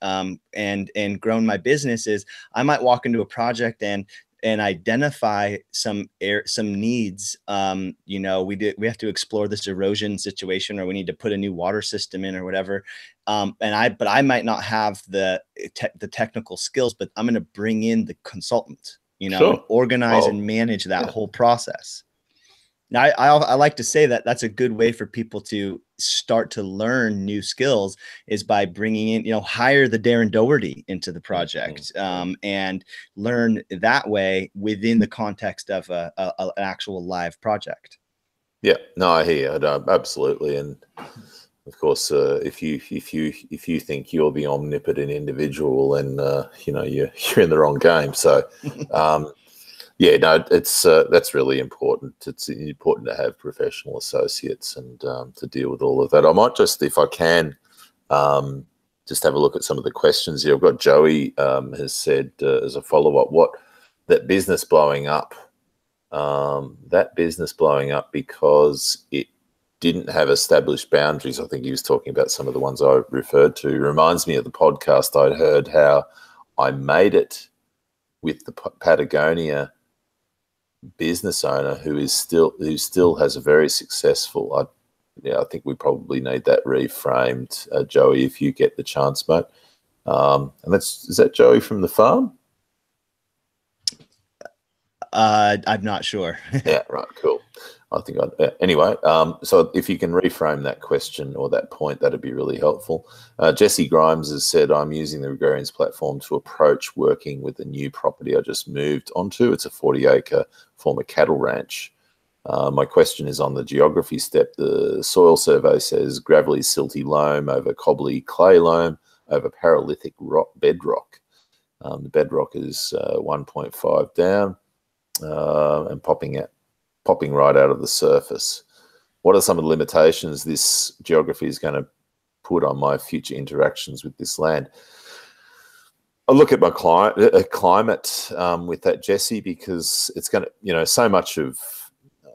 and grown my business, is I might walk into a project and identify some needs. You know, we have to explore this erosion situation, or we need to put a new water system in or whatever. But I might not have the technical skills, but I'm going to bring in the consultant, you know, and organize and manage that whole process. Now, I like to say that that's a good way for people to start to learn new skills, is by bringing in, you know, hire the Darren Doherty into the project, and learn that way within the context of an actual live project. Yeah, no, I hear you. Absolutely. And of course, if you think you're the omnipotent individual, and you know, you're in the wrong game. So yeah, no, it's that's really important. It's important to have professional associates and to deal with all of that. I might just, if I can, just have a look at some of the questions here. I've got Joey has said as a follow-up, what that business blowing up because it didn't have established boundaries. I think he was talking about some of the ones I referred to. Reminds me of the podcast I'd heard, how I made it with the Patagonia business owner who still has a very successful. I think we probably need that reframed, Joey, if you get the chance, mate. And is that Joey from the farm? I'm not sure. Yeah, right, cool. I think anyway, so if you can reframe that question or that point, that'd be really helpful. Jesse Grimes has said, I'm using the Agrarians platform to approach working with a new property I just moved onto. It's a 40-acre former cattle ranch. My question is on the geography step. The soil survey says gravelly silty loam over cobbly clay loam over paralithic bedrock. The bedrock is 1.5 down and popping right out of the surface. What are some of the limitations this geography is going to put on my future interactions with this land? I look at my climate with that, Jesse, because it's going to, you know, so much of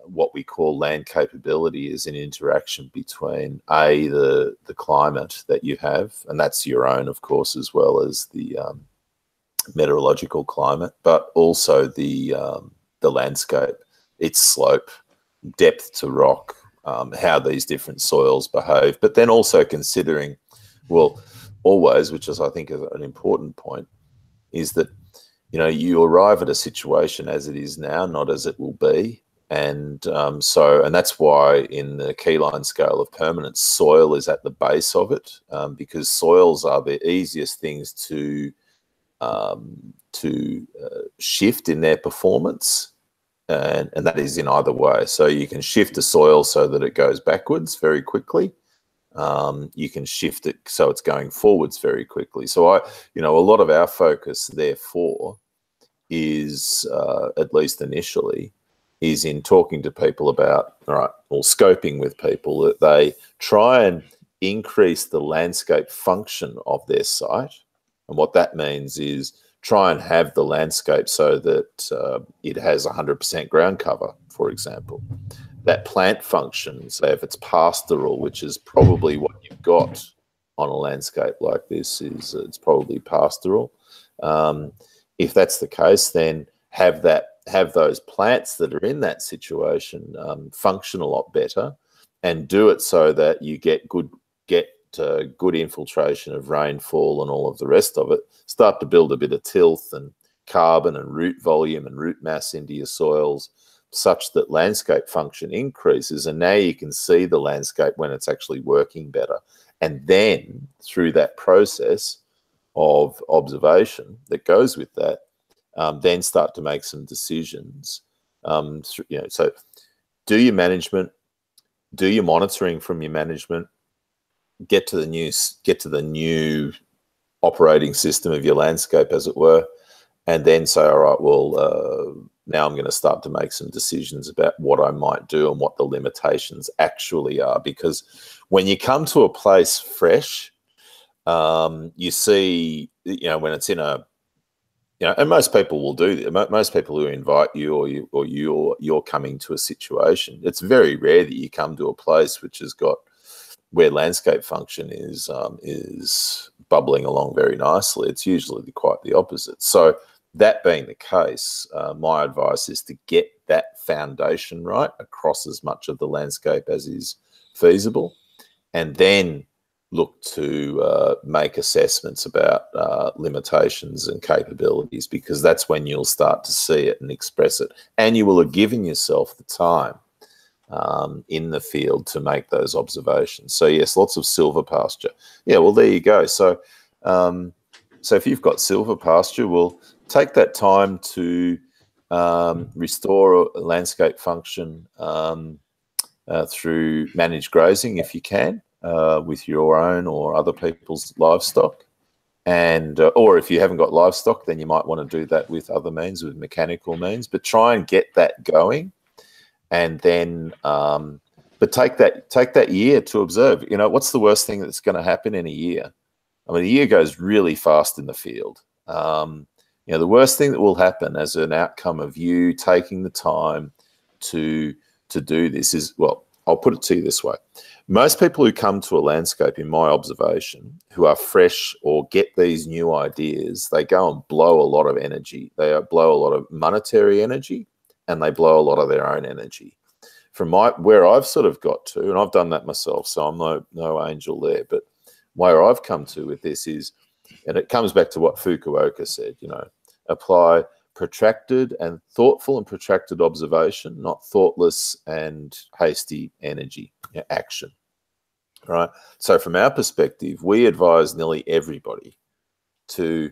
what we call land capability is an interaction between the climate that you have, and that's your own, of course, as well as the meteorological climate, but also the landscape, its slope, depth to rock, how these different soils behave, but then also considering, well, always, which is I think an important point, is that, you know, you arrive at a situation as it is now, not as it will be. And and that's why in the keyline scale of permanence, soil is at the base of it, because soils are the easiest things to shift in their performance, and that is in either way. So you can shift the soil so that it goes backwards very quickly. You can shift it so it's going forwards very quickly. So a lot of our focus, therefore, is at least initially, is in talking to people about, all right, or scoping with people, that they try and increase the landscape function of their site. And what that means is try and have the landscape so that it has 100% ground cover, for example. That plant function, say if it's pastoral, which is probably what you've got on a landscape like this, is it's probably pastoral. If that's the case, then have those plants that are in that situation function a lot better, and do it so that you get good infiltration of rainfall and all of the rest of it. Start to build a bit of tilth and carbon and root volume and root mass into your soils, such that landscape function increases, and now you can see the landscape when it's actually working better. And then through that process of observation that goes with that, then start to make some decisions. So do your management, do your monitoring from your management, get to the new operating system of your landscape, as it were, and then say, all right, well, now I'm going to start to make some decisions about what I might do and what the limitations actually are. Because when you come to a place fresh, you see, when it's in a, and most people will do. Most people who invite you, or you're coming to a situation, it's very rare that you come to a place which has got where landscape function is bubbling along very nicely. It's usually quite the opposite. So that being the case, my advice is to get that foundation right across as much of the landscape as is feasible, and then look to make assessments about limitations and capabilities, because that's when you'll start to see it and express it, and you will have given yourself the time in the field to make those observations. So yes, lots of silver pasture. Yeah, well, there you go. So so if you've got silver pasture, well, take that time to restore a landscape function through managed grazing, if you can, with your own or other people's livestock. And or if you haven't got livestock, then you might want to do that with other means, with mechanical means. But try and get that going, and then but take that year to observe. What's the worst thing that's going to happen in a year? I mean, a year goes really fast in the field. The worst thing that will happen as an outcome of you taking the time to do this is, well, I'll put it to you this way. Most people who come to a landscape, in my observation, who are fresh or get these new ideas, they go and blow a lot of energy. They blow a lot of monetary energy, and they blow a lot of their own energy. From where I've sort of got to, and I've done that myself, so I'm no angel there, but where I've come to with this is, and it comes back to what Fukuoka said, apply protracted and thoughtful and protracted observation, not thoughtless and hasty energy, action. All right. So from our perspective, we advise nearly everybody to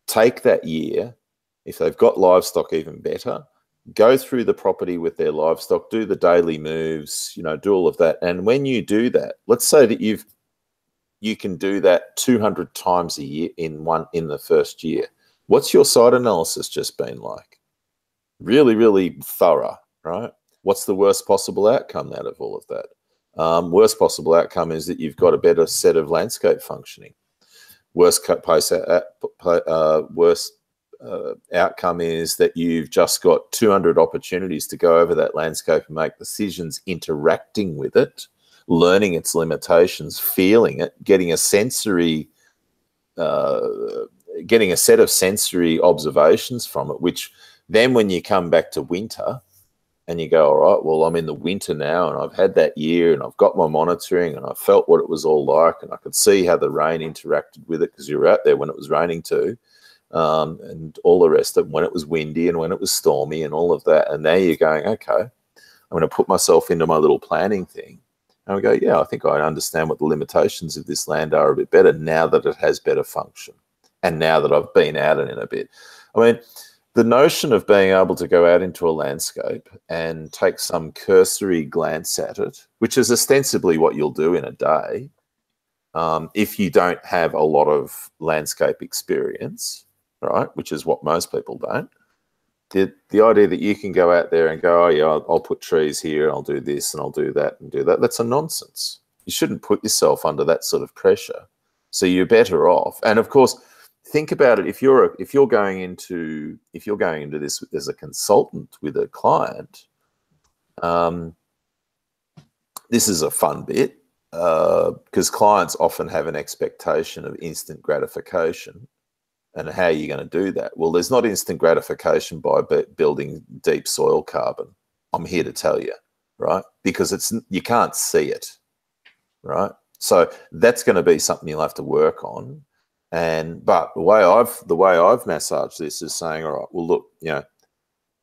take that year, if they've got livestock, even better, go through the property with their livestock, do the daily moves, do all of that. And when you do that, let's say that you can do that 200 times a year in the first year. What's your site analysis just been like? Really, really thorough, right? What's the worst possible outcome out of all of that? Worst possible outcome is that you've got a better set of landscape functioning. Worst outcome is that you've just got 200 opportunities to go over that landscape and make decisions, interacting with it, learning its limitations, feeling it, getting a set of sensory observations from it, which then when you come back to winter and you go, all right, well, I'm in the winter now and I've had that year and I've got my monitoring and I felt what it was all like, and I could see how the rain interacted with it, because you were out there when it was raining too, and all the rest of it, when it was windy and when it was stormy and all of that. And now you're going, okay, I'm going to put myself into my little planning thing. And we go, yeah, I think I understand what the limitations of this land are a bit better now that it has better function, and now that I've been out in it a bit. I mean, the notion of being able to go out into a landscape and take some cursory glance at it, which is ostensibly what you'll do in a day, if you don't have a lot of landscape experience, right, which is what most people don't, the idea that you can go out there and go, oh yeah, I'll put trees here, I'll do this and I'll do that and do that, that's a nonsense. You shouldn't put yourself under that sort of pressure. So you're better off. And of course, think about it. If you're going into this as a consultant with a client, this is a fun bit because clients often have an expectation of instant gratification. And how are you going to do that? Well, there's not instant gratification by building deep soil carbon. I'm here to tell you, right? Because you can't see it, right? So that's going to be something you'll have to work on. But the way I've massaged this is saying, all right, well, look,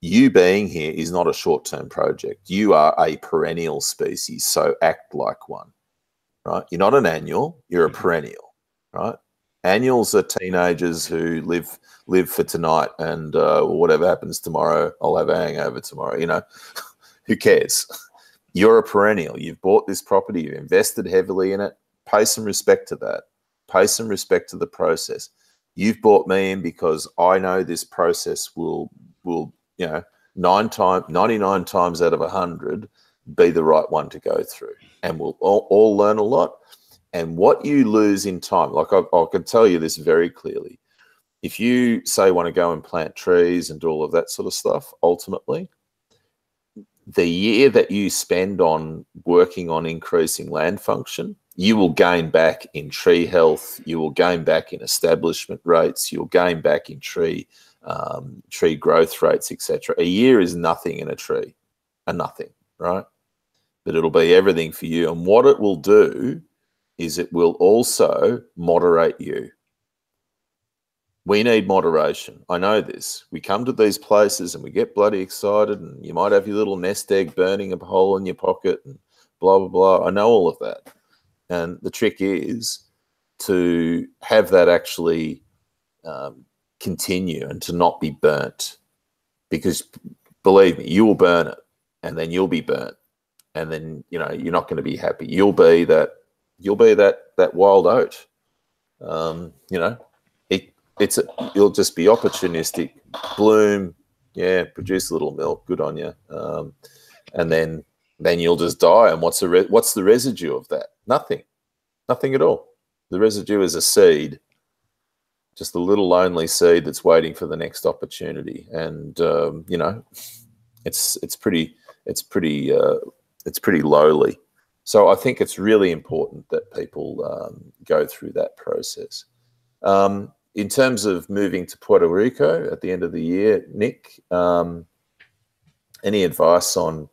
you being here is not a short-term project. You are a perennial species, so act like one, right? You're not an annual, you're a perennial, right? Annuals are teenagers who live for tonight and whatever happens tomorrow, I'll have a hangover tomorrow, who cares? You're a perennial. You've bought this property, you've invested heavily in it. Pay some respect to that. Pay some respect to the process. You've brought me in because I know this process will 99 times out of 100 be the right one to go through, and we'll all learn a lot. And what you lose in time, like I can tell you this very clearly, if you say want to go and plant trees and do all of that sort of stuff, ultimately, the year that you spend on working on increasing land function, you will gain back in tree health, you will gain back in establishment rates, you'll gain back in tree growth rates, etc. A year is nothing in a tree, nothing, right? But it'll be everything for you. And what it will do is it will also moderate you. We need moderation. I know this. We come to these places and we get bloody excited, and you might have your little nest egg burning a hole in your pocket and blah, blah, blah. I know all of that. And the trick is to have that actually continue and to not be burnt, because believe me, you will burn it, and then you'll be burnt, and then you're not going to be happy. You'll be that wild oat. You'll just be opportunistic, bloom, produce a little milk, good on you, and then you'll just die. And what's the residue of that? Nothing at all. The residue is a seed, just a little lonely seed that's waiting for the next opportunity. And it's pretty lowly. So I think it's really important that people go through that process. In terms of moving to Puerto Rico at the end of the year, Nick, any advice on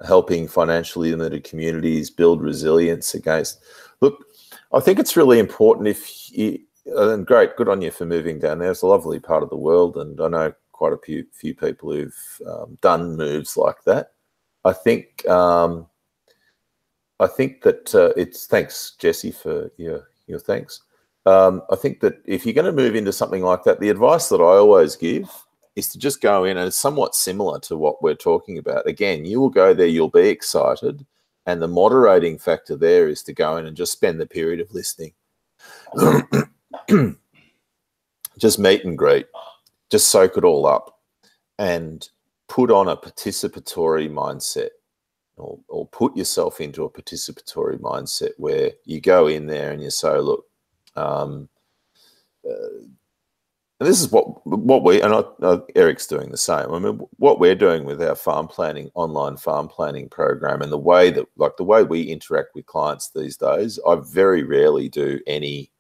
helping financially limited communities build resilience against? Look, I think it's really important and great, good on you for moving down there. It's a lovely part of the world, and I know quite a few people who've done moves like that. I think that it's, thanks, Jesse, for your thanks. I think that if you're going to move into something like that, the advice that I always give is to just go in, and it's somewhat similar to what we're talking about. Again, you will go there, you'll be excited, and the moderating factor there is to go in and just spend the period of listening. Just meet and greet, just soak it all up, and put on a participatory mindset, or put yourself into a participatory mindset where you go in there and you say, look, and this is what we, and Eric's doing the same. I mean, what we're doing with our online farm planning program, and the way we interact with clients these days, I very rarely do any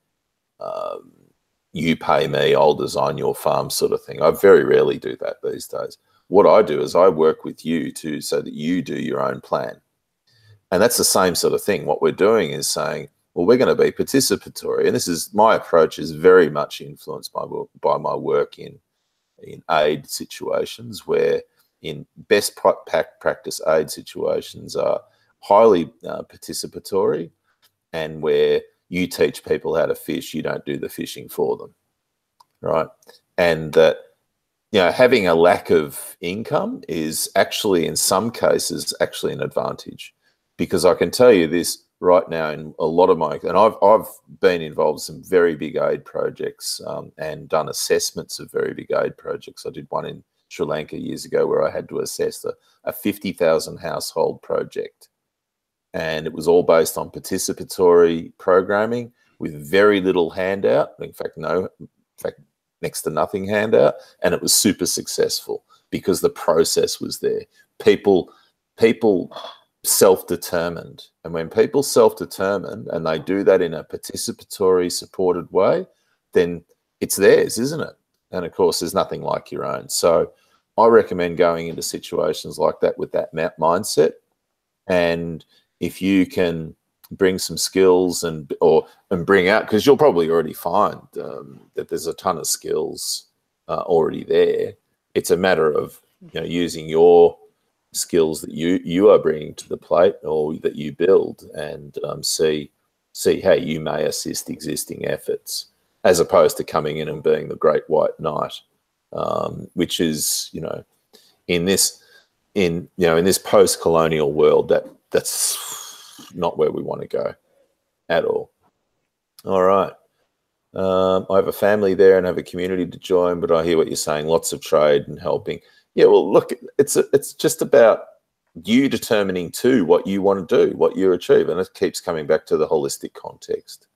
you pay me, I'll design your farm sort of thing. I very rarely do that these days. What I do is I work with you so that you do your own plan. And that's the same sort of thing. What we're doing is saying, well, we're going to be participatory. And this is, my approach is very much influenced by my work in aid situations, where in best practice aid situations are highly participatory, and where you teach people how to fish, you don't do the fishing for them, right? And that, having a lack of income is actually, in some cases, actually an advantage. Because I can tell you this right now, in a lot of and I've been involved in some very big aid projects and done assessments of very big aid projects. I did one in Sri Lanka years ago where I had to assess a 50,000 household project. And it was all based on participatory programming with very little handout. In fact, no, fact, next to nothing handout, and it was super successful because the process was there. People self-determined, and when people self-determined and they do that in a participatory, supported way, then it's theirs, isn't it? And of course, there's nothing like your own. So I recommend going into situations like that with that mindset. And if you can bring some skills and bring out, because you'll probably already find that there's a ton of skills already there. It's a matter of using your skills that you are bringing to the plate or that you build, and see how you may assist existing efforts, as opposed to coming in and being the great white knight, which is in this post-colonial world that's not where we want to go at all. All right. I have a family there and have a community to join, but I hear what you're saying, lots of trade and helping. Yeah, well, look, it's just about you determining too what you want to do, what you achieve, and it keeps coming back to the holistic context.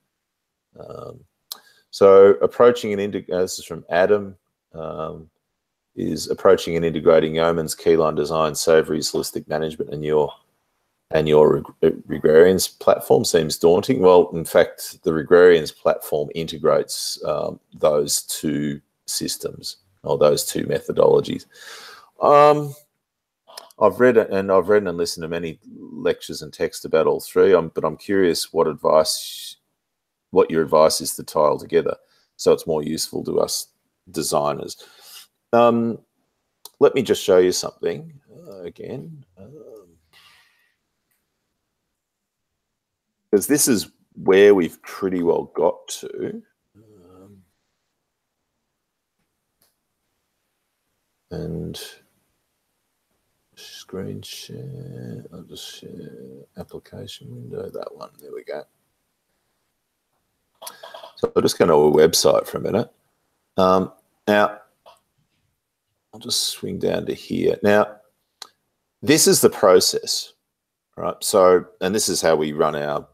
So approaching this is from Adam, is approaching and integrating Yeoman's keyline design, Savory's holistic management, and your Regrarians platform seems daunting. Well, in fact, the Regrarians platform integrates those two systems or those two methodologies. I've read and listened to many lectures and texts about all three, but I'm curious what your advice is to tie all together so it's more useful to us designers. Let me just show you something again. Because this is where we've pretty well got to. And screen share, I'll just share application window, that one, there we go. So I'm just going to a website for a minute. Now, I'll just swing down to here. Now, this is the process, right? So, and this is how we run our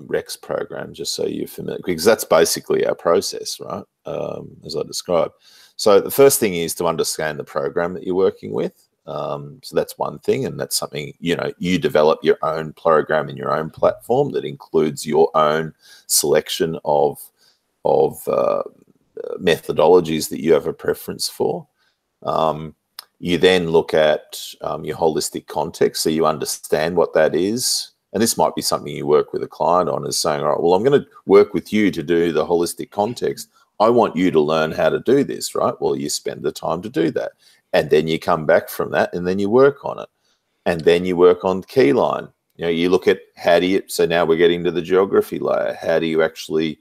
Rex program, just so you're familiar, because that's basically our process, right? As I described. So the first thing is to understand the program that you're working with. So that's one thing, and that's something, you develop your own program in your own platform that includes your own selection of methodologies that you have a preference for. You then look at your holistic context, so you understand what that is. And this might be something you work with a client on, is saying, all right, well, I'm going to work with you to do the holistic context. I want you to learn how to do this, right? Well, you spend the time to do that. And then you come back from that and then you work on it. And then you work on keyline. You look at so now we're getting to the geography layer. How do you actually,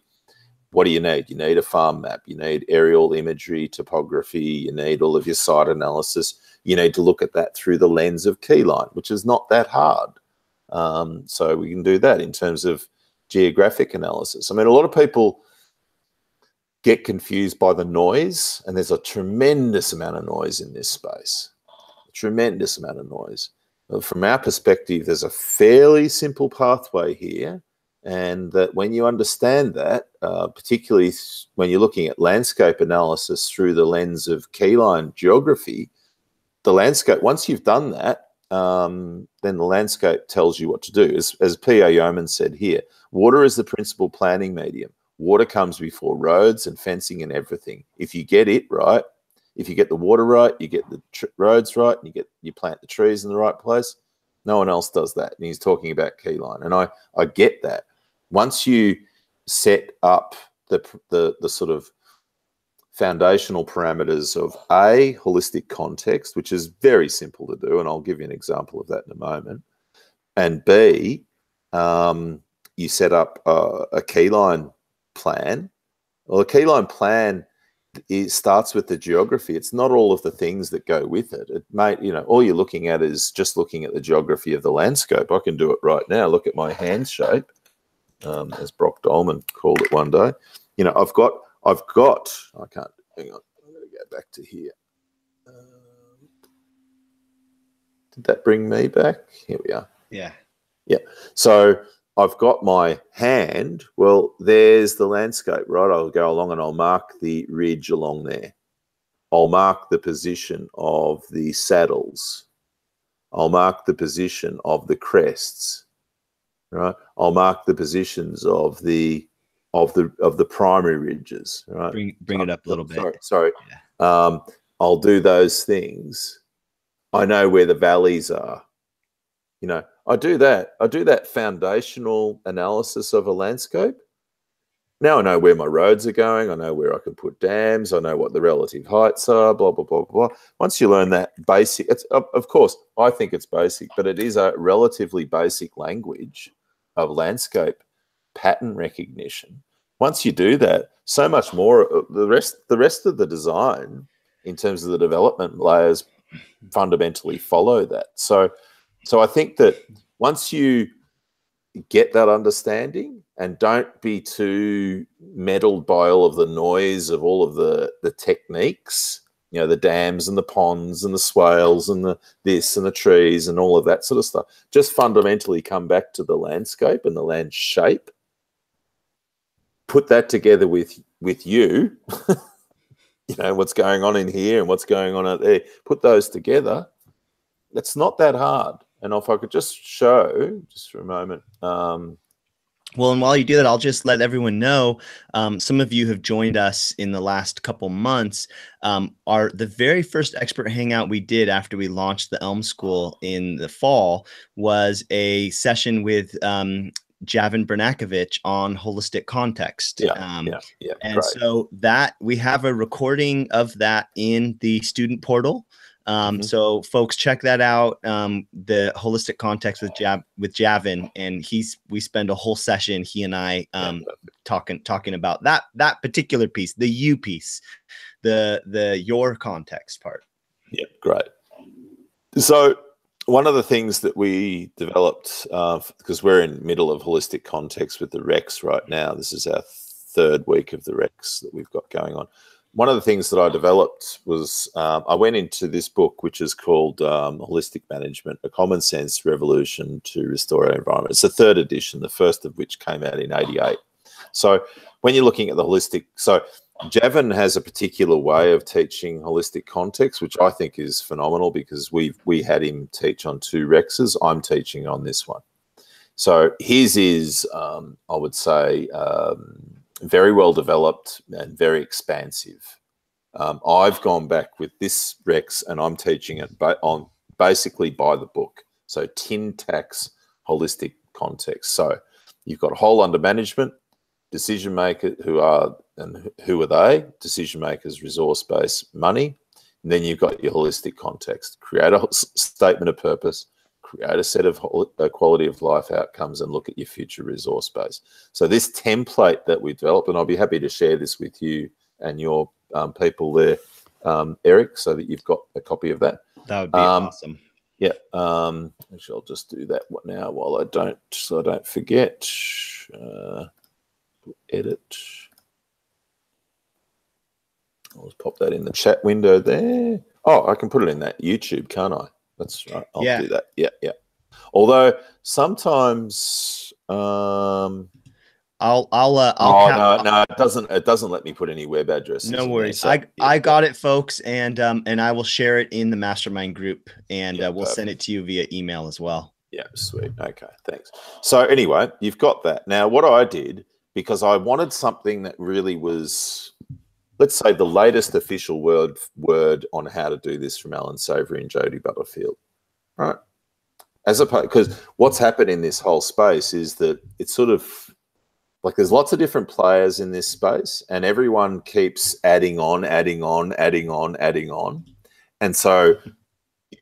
what do you need? You need a farm map. You need aerial imagery, topography. You need all of your site analysis. You need to look at that through the lens of keyline, which is not that hard. So we can do that in terms of geographic analysis. I mean, a lot of people get confused by the noise, and there's a tremendous amount of noise in this space, a tremendous amount of noise. From our perspective, there's a fairly simple pathway here, and that when you understand that, particularly when you're looking at landscape analysis through the lens of keyline geography, the landscape, once you've done that, then the landscape tells you what to do. As P.A. Yeoman said here, water is the principal planning medium. Water comes before roads and fencing and everything. If you get it right, if you get the water right, you get the roads right, and you plant the trees in the right place. No one else does that. And he's talking about keyline, and I get that. Once you set up the sort of foundational parameters of A, holistic context, which is very simple to do, and I'll give you an example of that in a moment, and B, you set up a keyline plan. Well, a keyline plan starts with the geography. It's not all of the things that go with it. It may, all you're looking at is just looking at the geography of the landscape. I can do it right now. Look at my hand shape, as Brock Dolman called it one day. I've got. I can't. Hang on. I'm going to go back to here. Did that bring me back? Here we are. Yeah. Yeah. So I've got my hand. Well, there's the landscape, right? I'll go along and I'll mark the ridge along there. I'll mark the position of the saddles. I'll mark the position of the crests, right? I'll mark the positions of the primary ridges, right? Bring it up a little bit. Sorry. Yeah. I'll do those things. I know where the valleys are. You know, I do that foundational analysis of a landscape. Now I know where my roads are going. I know where I can put dams. I know what the relative heights are, blah, blah, blah, blah. Once you learn that basic, it's, of course, I think it's basic, but it is a relatively basic language of landscape pattern recognition. Once you do that, so much more, the rest of the design in terms of the development layers fundamentally follow that. So I think that once you get that understanding and don't be too meddled by all of the noise of all of the techniques, you know, the dams and the ponds and the swales and the this and the trees and all of that sort of stuff, just fundamentally come back to the landscape and the land shape, put that together with you, you know, what's going on in here and what's going on out there, put those together. It's not that hard. And if I could just show, just for a moment. Well, and while you do that, I'll just let everyone know, some of you have joined us in the last couple months. The very first expert hangout we did after we launched the Elm School in the fall was a session with Javin Bernakovich on holistic context. And great. so that we have a recording of that in the student portal. So folks, check that out. The holistic context with Javin, and we spend a whole session, he and I, talking about that particular piece, the you piece, the your context part. Yeah, great. So one of the things that we developed, because we're in the middle of holistic context with the Rex right now, this is our third week of the Rex that we've got going on. One of the things that I developed was I went into this book, which is called Holistic Management, A Common Sense Revolution to Restore Our Environment. It's the third edition, the first of which came out in '88. So when you're looking at the holistic, so Javin has a particular way of teaching holistic context, which I think is phenomenal because we had him teach on 2 Rexes. I'm teaching on this one. So his is, I would say, very well developed and very expansive. I've gone back with this Rex and I'm teaching it on basically by the book. So tin tax holistic context. So you've got whole under management, decision makers, who are they? Decision makers, resource base, money. And then you've got your holistic context. Create a statement of purpose, create a set of quality of life outcomes, and look at your future resource base. So this template that we developed, and I'll be happy to share this with you and your people there, Eric, so that you've got a copy of that. That would be awesome. Yeah. Actually, I'll just do that now while I don't forget. Edit. I'll just pop that in the chat window there. Oh, I can put it in that YouTube, can't I? That's right. I'll do that. Yeah. Although sometimes, no, it doesn't let me put any web addresses. No worries. I got it, folks, and I will share it in the mastermind group, and we'll send it to you via email as well. Yeah, sweet. Okay, thanks. So anyway, you've got that. Now, what I did, because I wanted something that really was, let's say, the latest official word on how to do this from Alan Savory and Jody Butterfield, right? As opposed, because what's happened in this whole space is that it's sort of like there's lots of different players in this space, and everyone keeps adding on, and so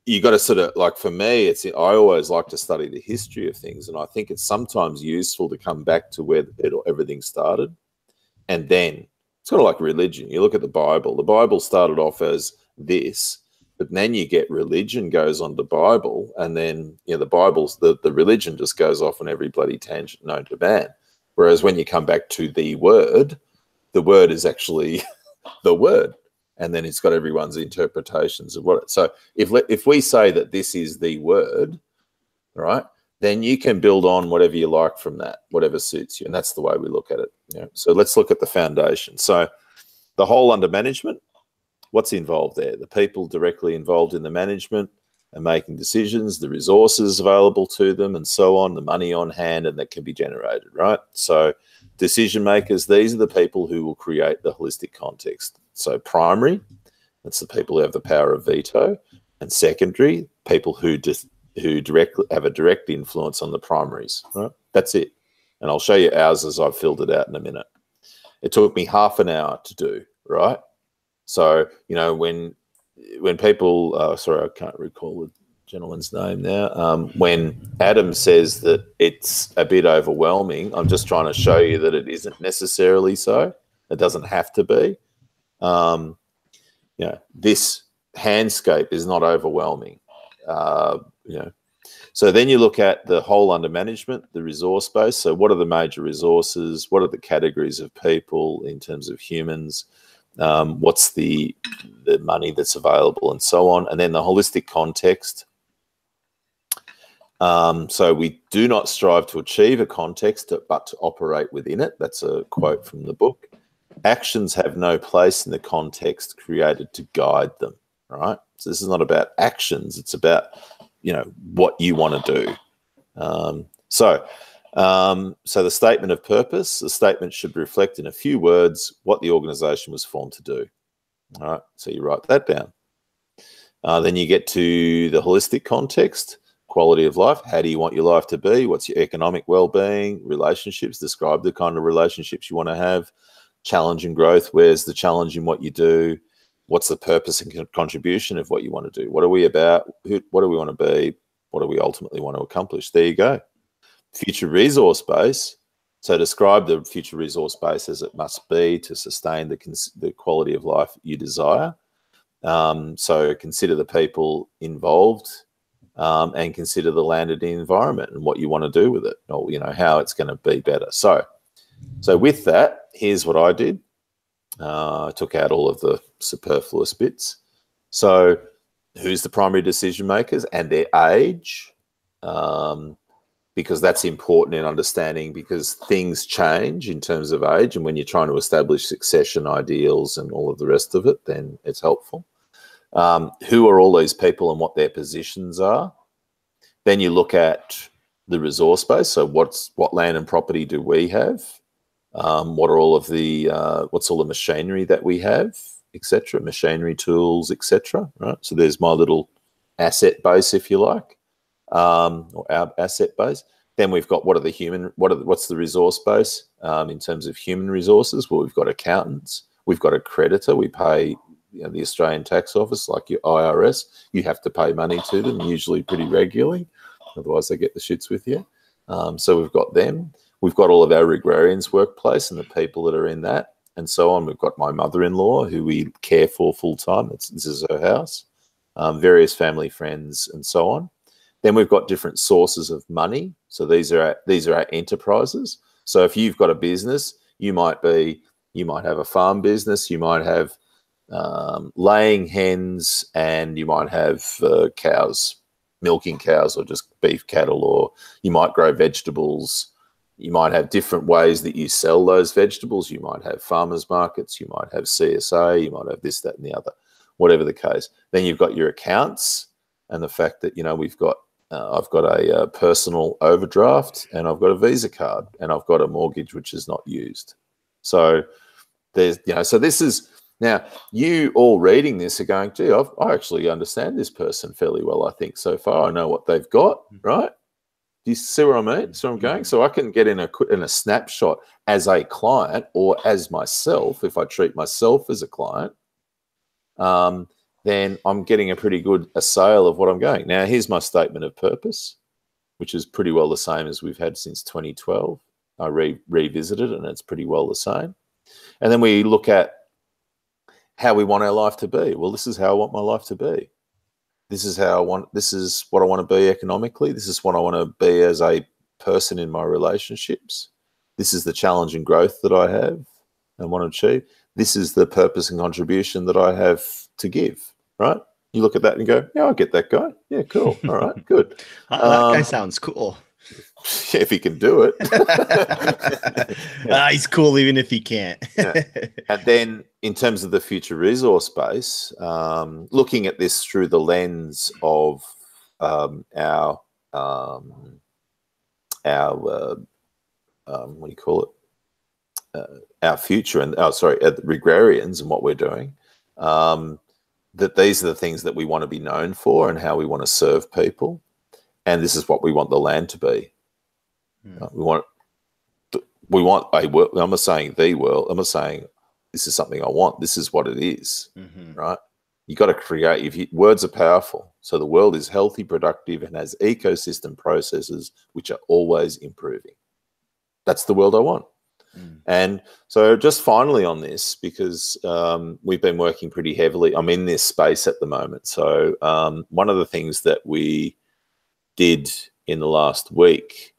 you got to sort of, like, for me, I always like to study the history of things, and I think it's sometimes useful to come back to where everything started, and then it's kind of like religion. You look at the Bible. The Bible started off as this, but then you get religion goes on the Bible, and then the religion just goes off on every bloody tangent known to man. Whereas when you come back to the word is actually the word, and then it's got everyone's interpretations of what it. So if we say that this is the word, right, then you can build on whatever you like from that, whatever suits you. And that's the way we look at it. So let's look at the foundation. So the whole under management, what's involved there? The people directly involved in the management and making decisions, the resources available to them and so on, the money on hand and that can be generated, right? So decision makers, these are the people who will create the holistic context. So primary, that's the people who have the power of veto, and secondary, people who directly have a direct influence on the primaries, right? That's it. And I'll show you ours as I've filled it out in a minute. It took me half an hour to do, right? So, you know, when people, sorry, I can't recall the gentleman's name now. When Adam says that it's a bit overwhelming, I'm just trying to show you that it isn't necessarily so. It doesn't have to be. You know, this handscape is not overwhelming. You know, so then you look at the whole under management, the resource base. So what are the major resources? What are the categories of people in terms of humans? What's the money that's available and so on? And then the holistic context. So we do not strive to achieve a context, but to operate within it. That's a quote from the book. Actions have no place in the context created to guide them, right? So this is not about actions. It's about, you know, what you want to do. So the statement of purpose, the statement should reflect in a few words what the organization was formed to do. All right, so you write that down. Then you get to the holistic context, quality of life. How do you want your life to be? What's your economic well-being? Relationships, describe the kind of relationships you want to have. Challenge and growth, where's the challenge in what you do? What's the purpose and contribution of what you want to do? What are we about? What do we want to be? What do we ultimately want to accomplish? There you go. Future resource base. So describe the future resource base as it must be to sustain the quality of life you desire. So consider the people involved and consider the land and the environment and what you want to do with it, or, you know, how it's going to be better. So with that, here's what I did. I took out all of the superfluous bits. So who's the primary decision makers and their age, because that's important in understanding, because things change in terms of age, and when you're trying to establish succession ideals and all of the rest of it, then it's helpful. Who are all these people and what their positions are? Then you look at the resource base. So what land and property do we have? What are all of the what's all the machinery that we have, etc., machinery, tools, etc., right? So there's my little asset base, if you like, or our asset base. Then we've got what's the resource base in terms of human resources? Well, we've got accountants, we've got a creditor, we pay, you know, the Australian Tax Office, like your IRS, you have to pay money to them, usually pretty regularly, otherwise they get the shits with you. So we've got them. We've got all of our agrarians workplace and the people that are in that and so on. We've got my mother-in-law who we care for full-time. This is her house, various family friends and so on. Then we've got different sources of money. So these are our enterprises. So if you've got a business, you might have a farm business, you might have laying hens, and you might have cows, milking cows, or just beef cattle, or you might grow vegetables. You might have different ways that you sell those vegetables. You might have farmers markets. You might have CSA. You might have this, that, and the other, whatever the case. Then you've got your accounts and the fact that, you know, we've got, I've got a personal overdraft, and I've got a Visa card, and I've got a mortgage which is not used. So there's, you know, so this is, now you all reading this are going, gee, I actually understand this person fairly well, I think, so far. I know what they've got, right? Do you see where I mean? So I'm going. So I can get in a snapshot as a client, or as myself, if I treat myself as a client, then I'm getting a pretty good sale of what I'm going. Now, here's my statement of purpose, which is pretty well the same as we've had since 2012. I revisited it, and it's pretty well the same. And then we look at how we want our life to be. Well, this is how I want my life to be. This is what I want to be economically. This is what I want to be as a person in my relationships. This is the challenge and growth that I have and want to achieve. This is the purpose and contribution that I have to give, right? You look at that and go, yeah, I get that guy. Yeah, cool. All right, good. That guy sounds cool. if he can do it. He's cool even if he can't. Yeah. And then in terms of the future resource base, looking at this through the lens of our what do you call it? Our future and regrarians and what we're doing. That these are the things that we want to be known for and how we want to serve people, and this is what we want the land to be. We want a world. I'm not saying the world. I'm not saying this is something I want. This is what it is, right? You got to create. Words are powerful. So the world is healthy, productive, and has ecosystem processes which are always improving. That's the world I want. And so just finally on this, because we've been working pretty heavily, I'm in this space at the moment. So one of the things that we did in the last week,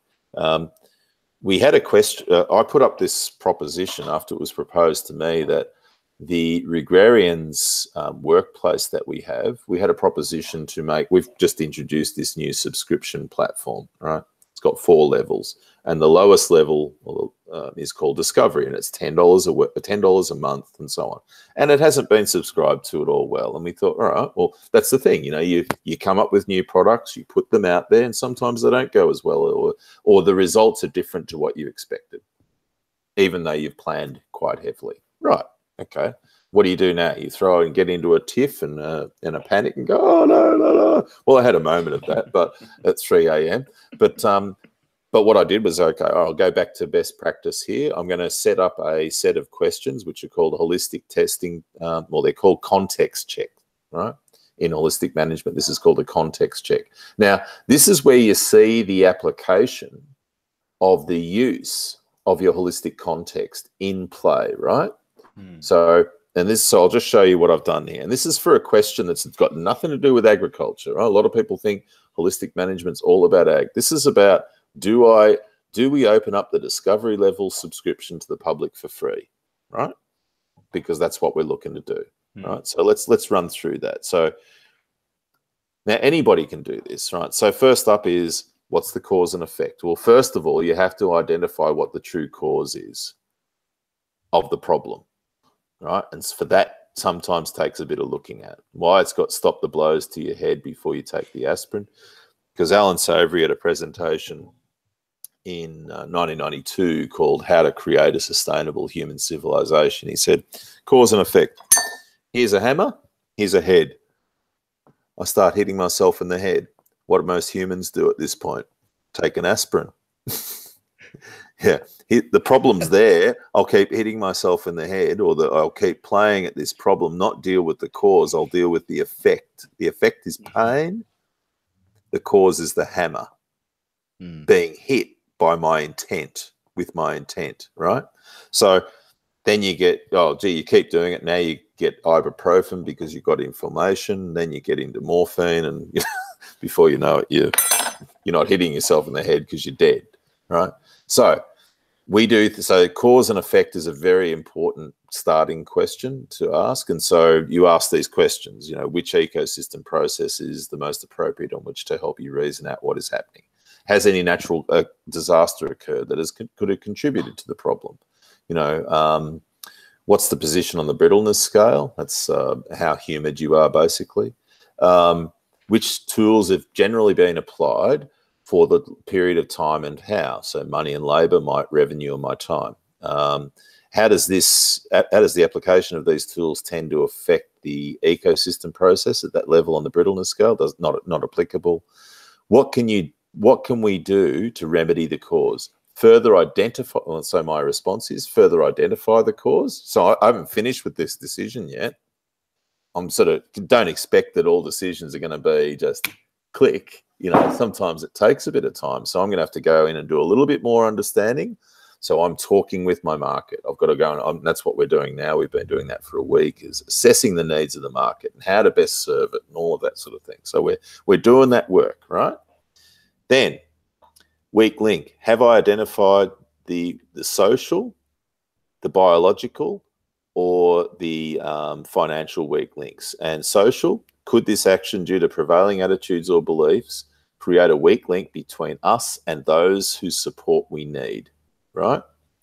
we had a question. I put up this proposition after it was proposed to me that the Regrarians workplace that we had a proposition to make. We've just introduced this new subscription platform, right? It's got 4 levels, and the lowest level is called Discovery, and it's $10 a month, and so on. And it hasn't been subscribed to at all well. And we thought, all right, well, that's the thing, you come up with new products, you put them out there, and sometimes they don't go as well, or the results are different to what you expected, even though you've planned quite heavily. Right? Okay. What do you do now? You throw and get into a tiff and a panic and go, oh, no. Well, I had a moment of that, but at 3 a.m. But what I did was, okay, I'll go back to best practice here. I'm going to set up a set of questions, which are called holistic testing. Well, they're called context check, right? In holistic management, this is called a context check. Now, this is where you see the application of the use of your holistic context in play, right? So I'll just show you what I've done here. And this is for a question that's got nothing to do with agriculture. Right? A lot of people think holistic management's all about ag. This is about, do we open up the discovery level subscription to the public for free, right? Because that's what we're looking to do, right? So let's run through that. So now anybody can do this, right? So first up is, what's the cause and effect? Well, first of all, you have to identify what the true cause is of the problem. Right, and for that sometimes takes a bit of looking at. Why it's got stop the blows to your head before you take the aspirin. Because Alan Savory had a presentation in 1992 called How to Create a Sustainable Human Civilization. He said, cause and effect. Here's a hammer, here's a head. I start hitting myself in the head. What do most humans do at this point? Take an aspirin. Yeah, the problem's there. I'll keep hitting myself in the head, or I'll keep playing at this problem, not deal with the cause. I'll deal with the effect. The effect is pain. The cause is the hammer being hit by my intent, with my intent, right? So then you get, oh, gee, you keep doing it. Now you get ibuprofen because you've got inflammation. Then you get into morphine, and before you know it, you're not hitting yourself in the head because you're dead, right? So cause and effect is a very important starting question to ask. And so you ask these questions, which ecosystem process is the most appropriate on which to help you reason out what is happening? Has any natural disaster occurred that could have contributed to the problem? What's the position on the brittleness scale? That's how humid you are, basically. Which tools have generally been applied for the period of time and how? So money and labour, my revenue and my time. How does the application of these tools tend to affect the ecosystem process at that level on the brittleness scale? Not applicable. What can we do to remedy the cause? Further identify. So my response is further identify the cause. So I haven't finished with this decision yet. I'm don't expect that all decisions are going to be just click. Sometimes it takes a bit of time. So I'm going to have to go in and do a little bit more understanding. So I'm talking with my market. I've got to go, and that's what we're doing now. We've been doing that for a week, is assessing the needs of the market and how to best serve it and all of that sort of thing. So we're doing that work, right? Then, weak link. Have I identified the social, the biological, or the financial weak links? And social, could this action due to prevailing attitudes or beliefs create a weak link between us and those whose support we need, right?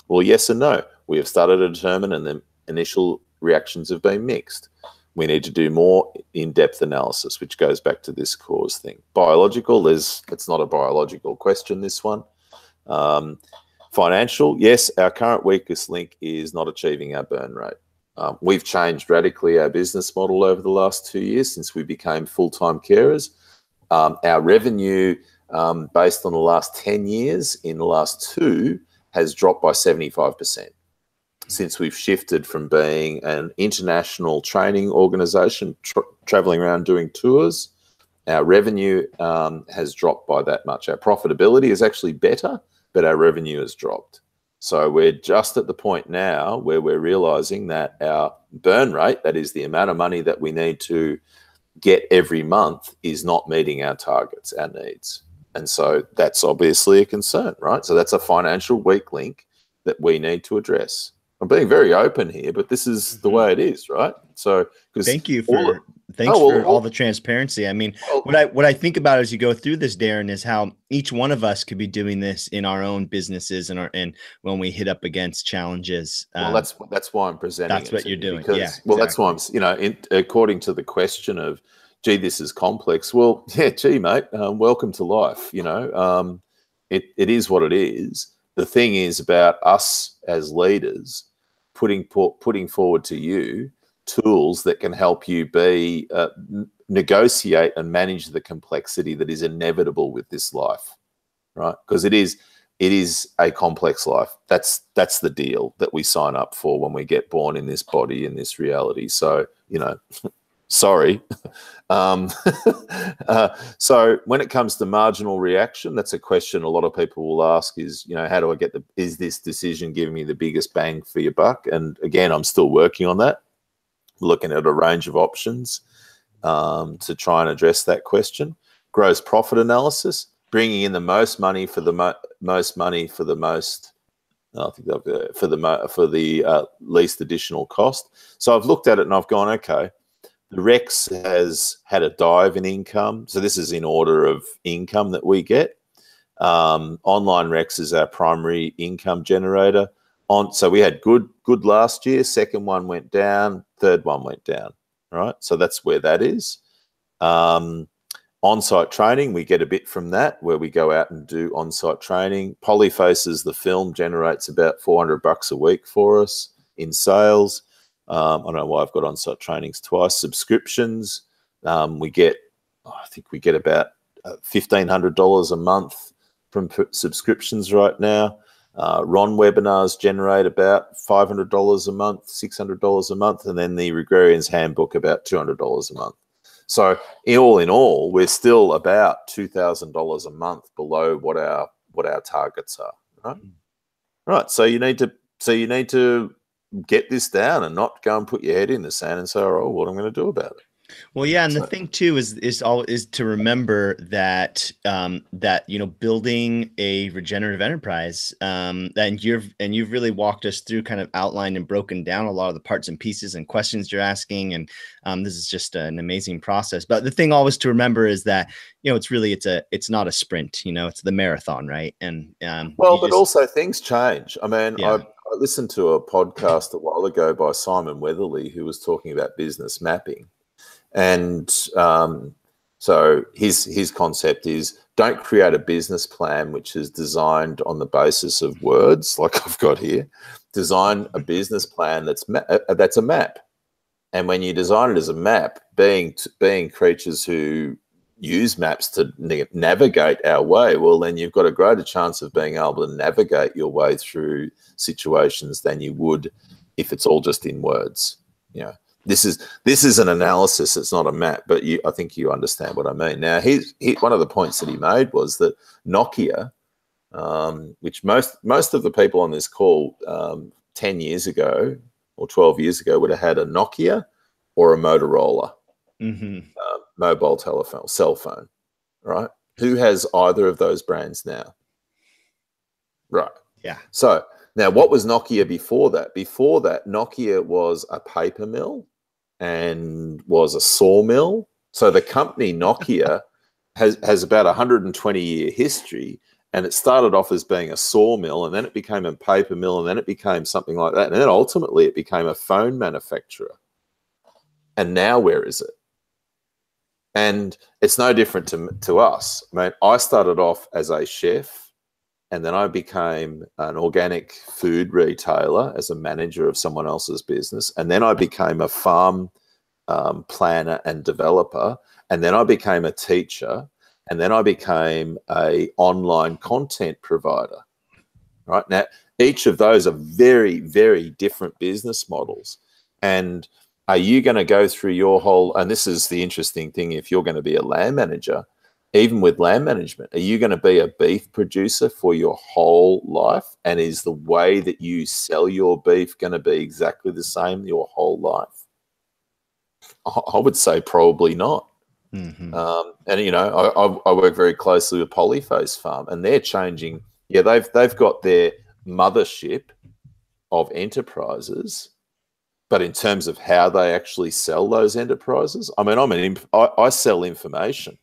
Well, yes and no. We have started to determine, and the initial reactions have been mixed. We need to do more in-depth analysis, which goes back to this cause thing. Biological, it's not a biological question, this one. Financial, yes, our current weakest link is not achieving our burn rate. We've changed radically our business model over the last 2 years since we became full-time carers. Our revenue, based on the last 10 years, in the last 2, has dropped by 75%. Since we've shifted from being an international training organization, traveling around doing tours, our revenue has dropped by that much. Our profitability is actually better, but our revenue has dropped. So we're just at the point now where we're realizing that our burn rate, that is the amount of money that we need to get every month, is not meeting our targets, our needs. And so that's obviously a concern, right? So that's a financial weak link that we need to address. I'm being very open here, but this is the way it is, right? So, because thanks for all the transparency. I mean, what I think about as you go through this, Darren, is how each one of us could be doing this in our own businesses and when we hit up against challenges. Well, that's why I'm presenting. That's what you're doing. Because, yeah, well, that's why I'm. According to the question of, gee, this is complex. Well, yeah, gee, mate, welcome to life. It is what it is. The thing is about us as leaders putting forward to you tools that can help you negotiate and manage the complexity that is inevitable with this life, right? Because it is a complex life. That's the deal that we sign up for when we get born in this body, in this reality. So, sorry. So when it comes to marginal reaction, that's a question a lot of people will ask is, how do I is this decision giving me the biggest bang for your buck? And again, I'm still working on that, looking at a range of options to try and address that question. Gross profit analysis, bringing in the most money for the least additional cost. So I've looked at it and I've gone, okay, the Rex has had a dive in income. So this is in order of income that we get. Online Rex is our primary income generator. So we had good last year. Second one went down. Third one went down. Right. So that's where that is. On-site training, we get a bit from that, where we go out and do on-site training. Polyfaces, the film, generates about $400 a week for us in sales. I don't know why I've got on-site trainings twice. Subscriptions, I think we get about $1,500 a month from subscriptions right now. Ron webinars generate about $500 a month, $600 a month, and then the Agrarian's Handbook about $200 a month. So in all, we're still about $2,000 a month below what our targets are. Right. Right. So you need to get this down and not go and put your head in the sand and say, "Oh, what am I going to do about it?" Well, yeah, and the thing too is to remember that building a regenerative enterprise, and you've really walked us through, kind of outlined and broken down a lot of the parts and pieces and questions you're asking, and this is just an amazing process. But the thing always to remember is that it's not a sprint, it's the marathon, right? And but also things change. I mean, yeah. I listened to a podcast a while ago by Simon Weatherly, who was talking about business mapping. And so his concept is, don't create a business plan which is designed on the basis of words like I've got here. Design a business plan that's a map. And when you design it as a map, being creatures who use maps to navigate our way, well, then you've got a greater chance of being able to navigate your way through situations than you would if it's all just in words. This is an analysis. It's not a map, but I think you understand what I mean. Now, one of the points that he made was that Nokia, which most of the people on this call 10 years ago or 12 years ago would have had a Nokia or a Motorola mobile telephone, cell phone, right? Who has either of those brands now? Right. Yeah. So now, what was Nokia before that? Before that, Nokia was a paper mill and was a sawmill. So the company Nokia has about 120-year history, and it started off as being a sawmill, and then it became a paper mill, and then it became something like that, and then ultimately it became a phone manufacturer. And now where is it? And it's no different to us. I mean, I started off as a chef, and then I became an organic food retailer as a manager of someone else's business, and then I became a farm planner and developer, and then I became a teacher, and then I became a online content provider. Right now, each of those are very, very different business models. And are you going to go through your whole, and this is the interesting thing, if you're going to be a land manager, even with land management, are you going to be a beef producer for your whole life? And is the way that you sell your beef going to be exactly the same your whole life? I would say probably not. Mm-hmm. And you know, I work very closely with Polyface Farm, and they're changing. Yeah, they've got their mothership of enterprises, but in terms of how they actually sell those enterprises, I mean, I sell information,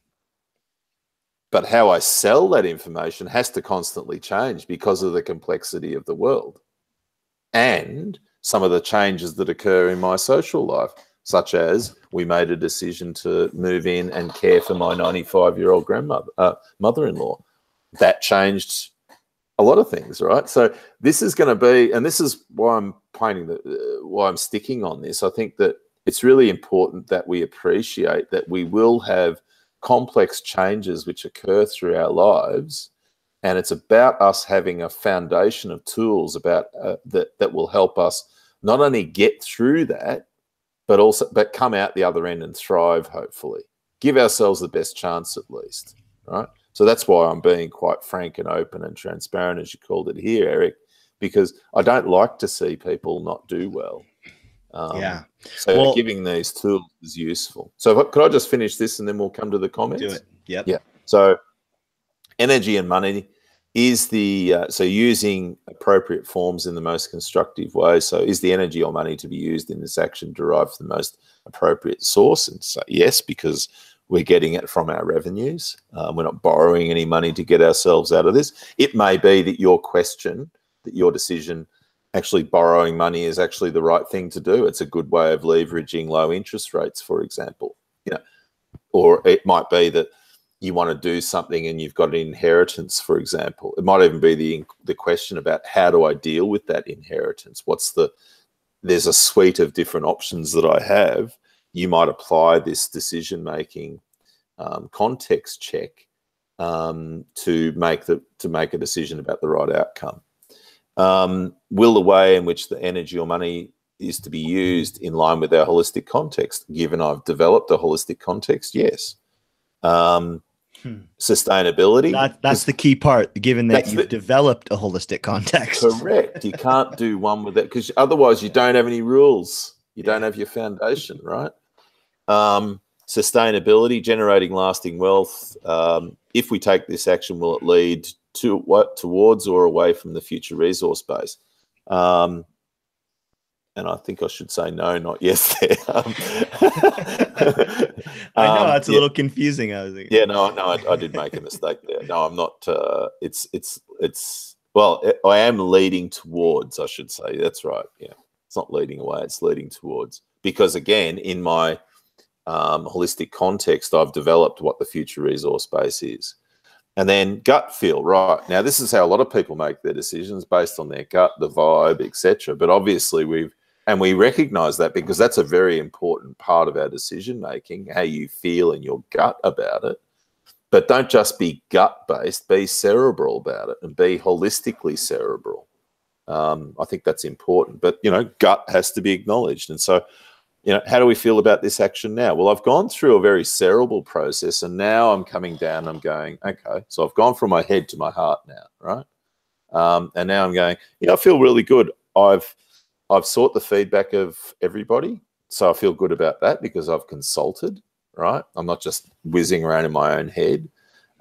but how I sell that information has to constantly change because of the complexity of the world and some of the changes that occur in my social life, such as we made a decision to move in and care for my 95-year-old mother-in-law. That changed a lot of things, right? So this is going to be, and this is why I'm why I'm sticking on this. I think that it's really important that we appreciate that we will have complex changes which occur through our lives, and it's about us having a foundation of tools about that will help us not only get through that, but come out the other end and thrive, hopefully. Give ourselves the best chance at least, right? So that's why I'm being quite frank and open and transparent, as you called it here, Eric, because I don't like to see people not do well. Yeah. So well, giving these tools is useful. So could I just finish this and then we'll come to the comments? do it. Yep. Yeah. So energy and money is so using appropriate forms in the most constructive way. So is the energy or money to be used in this action derived from the most appropriate source? And so yes, because we're getting it from our revenues. We're not borrowing any money to get ourselves out of this. It may be that your question, that your decision, actually borrowing money is actually the right thing to do. It's a good way of leveraging low interest rates, for example. You know, or it might be that you want to do something and you've got an inheritance, for example. It might even be the question about how do I deal with that inheritance? There's a suite of different options that I have. You might apply this decision-making context check to make a decision about the right outcome. Will the way in which the energy or money is to be used in line with our holistic context, given I've developed a holistic context? Yes. Sustainability. That's the key part, given that you've developed a holistic context. Correct. You can't do one with that because otherwise you don't have any rules. You don't have your foundation, right? Sustainability, generating lasting wealth. If we take this action, will it lead to towards or away from the future resource base? And I think I should say no, not yes there. I know it's a little confusing. I was thinking. Yeah, no, I did make a mistake there. No, I'm not. Well, I am leading towards, I should say. That's right. Yeah, it's not leading away; it's leading towards. Because again, in my holistic context, I've developed what the future resource base is. And then gut feel, right. Now, this is how a lot of people make their decisions based on their gut, the vibe, etc. But obviously we recognize that because that's a very important part of our decision making, how you feel in your gut about it. But don't just be gut-based, be cerebral about it and be holistically cerebral. I think that's important. But, gut has to be acknowledged. And so, how do we feel about this action now? Well, I've gone through a very cerebral process and now I'm coming down and I'm going, okay, so I've gone from my head to my heart now, right? And now I'm going, I feel really good. I've sought the feedback of everybody. So I feel good about that because I've consulted, right? I'm not just whizzing around in my own head.